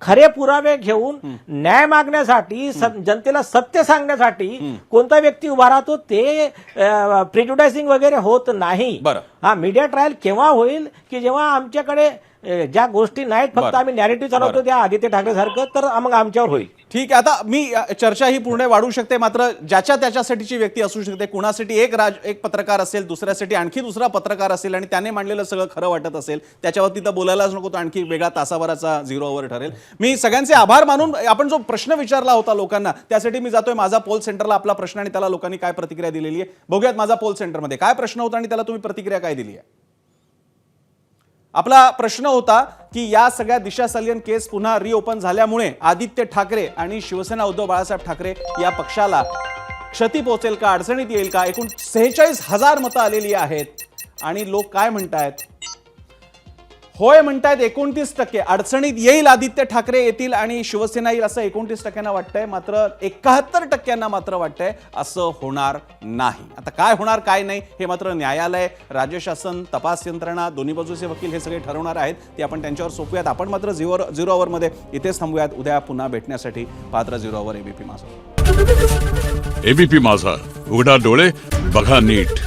खरे पुरावे घेऊन न्याय मागण्यासाठी, जनतेला सत्य सांगण्यासाठी कोणता व्यक्ती उभा राहतो, ते प्रेज्युडायसिंग वगैरे होत नाही. हा मीडिया ट्रायल केव्हा होईल की जेव्हा आमच्याकडे ज्या गोष्टी नाहीत, फक्त आम्ही नॅरेटिव्ह चालवतो त्या आदित्य ठाकरे सारखं, तर मग आमच्यावर होईल. ठीक आहे, आता मी चर्चा ही पूर्ण वाढू शकते, मात्र ज्याच्या त्याच्यासाठीची व्यक्ती असू शकते. कुणासाठी एक पत्रकार असेल, दुसऱ्यासाठी आणखी दुसरा पत्रकार असेल आणि त्याने मांडलेलं सगळं खरं वाटत असेल, त्याच्यावरती तर बोलायलाच नको, तो आणखी वेगळा तासाभराचा 0 ओव्हर ठरेल. मी सगळ्यांचे आभार मानून आपण जो प्रश्न विचारला होता लोकांना, त्यासाठी मी जातोय माझा पोल सेंटरला आपला प्रश्न, आणि त्याला लोकांनी काय प्रतिक्रिया दिलेली आहे बघूयात. माझा पोल सेंटरमध्ये काय प्रश्न होता आणि त्याला तुम्ही प्रतिक्रिया काय दिली आहे? आपला प्रश्न होता की या सगळ्या दिशा सालियन केस पुन्हा रिओपन झाल्यामुळे आदित्य ठाकरे आणि शिवसेना उद्धव बाळासाहेब ठाकरे या पक्षाला क्षती पोहोचेल का, अडचणीत येईल का? एकूण 46,000 मतं आलेली आहेत आणि लोक काय म्हणतायत? होय म्हणतायत 29%, अडचणीत येईल, आदित्य ठाकरे येतील आणि शिवसेना येईल असं 29% वाटतंय, मात्र 71% मात्र वाटतंय असं होणार नाही. आता काय होणार काय नाही हे मात्र न्यायालय, राज्य शासन, तपास यंत्रणा, दोन्ही बाजूचे वकील हे सगळे ठरवणार आहेत, ते आपण त्यांच्यावर सोपूयात. आपण मात्र 0 ओव्हरमध्ये इथेच थांबूयात. उद्या पुन्हा भेटण्यासाठी पात्र 0 ओव्हर एबीपी माझा. एबीपी माझा, उघडा डोळे बघा नीट.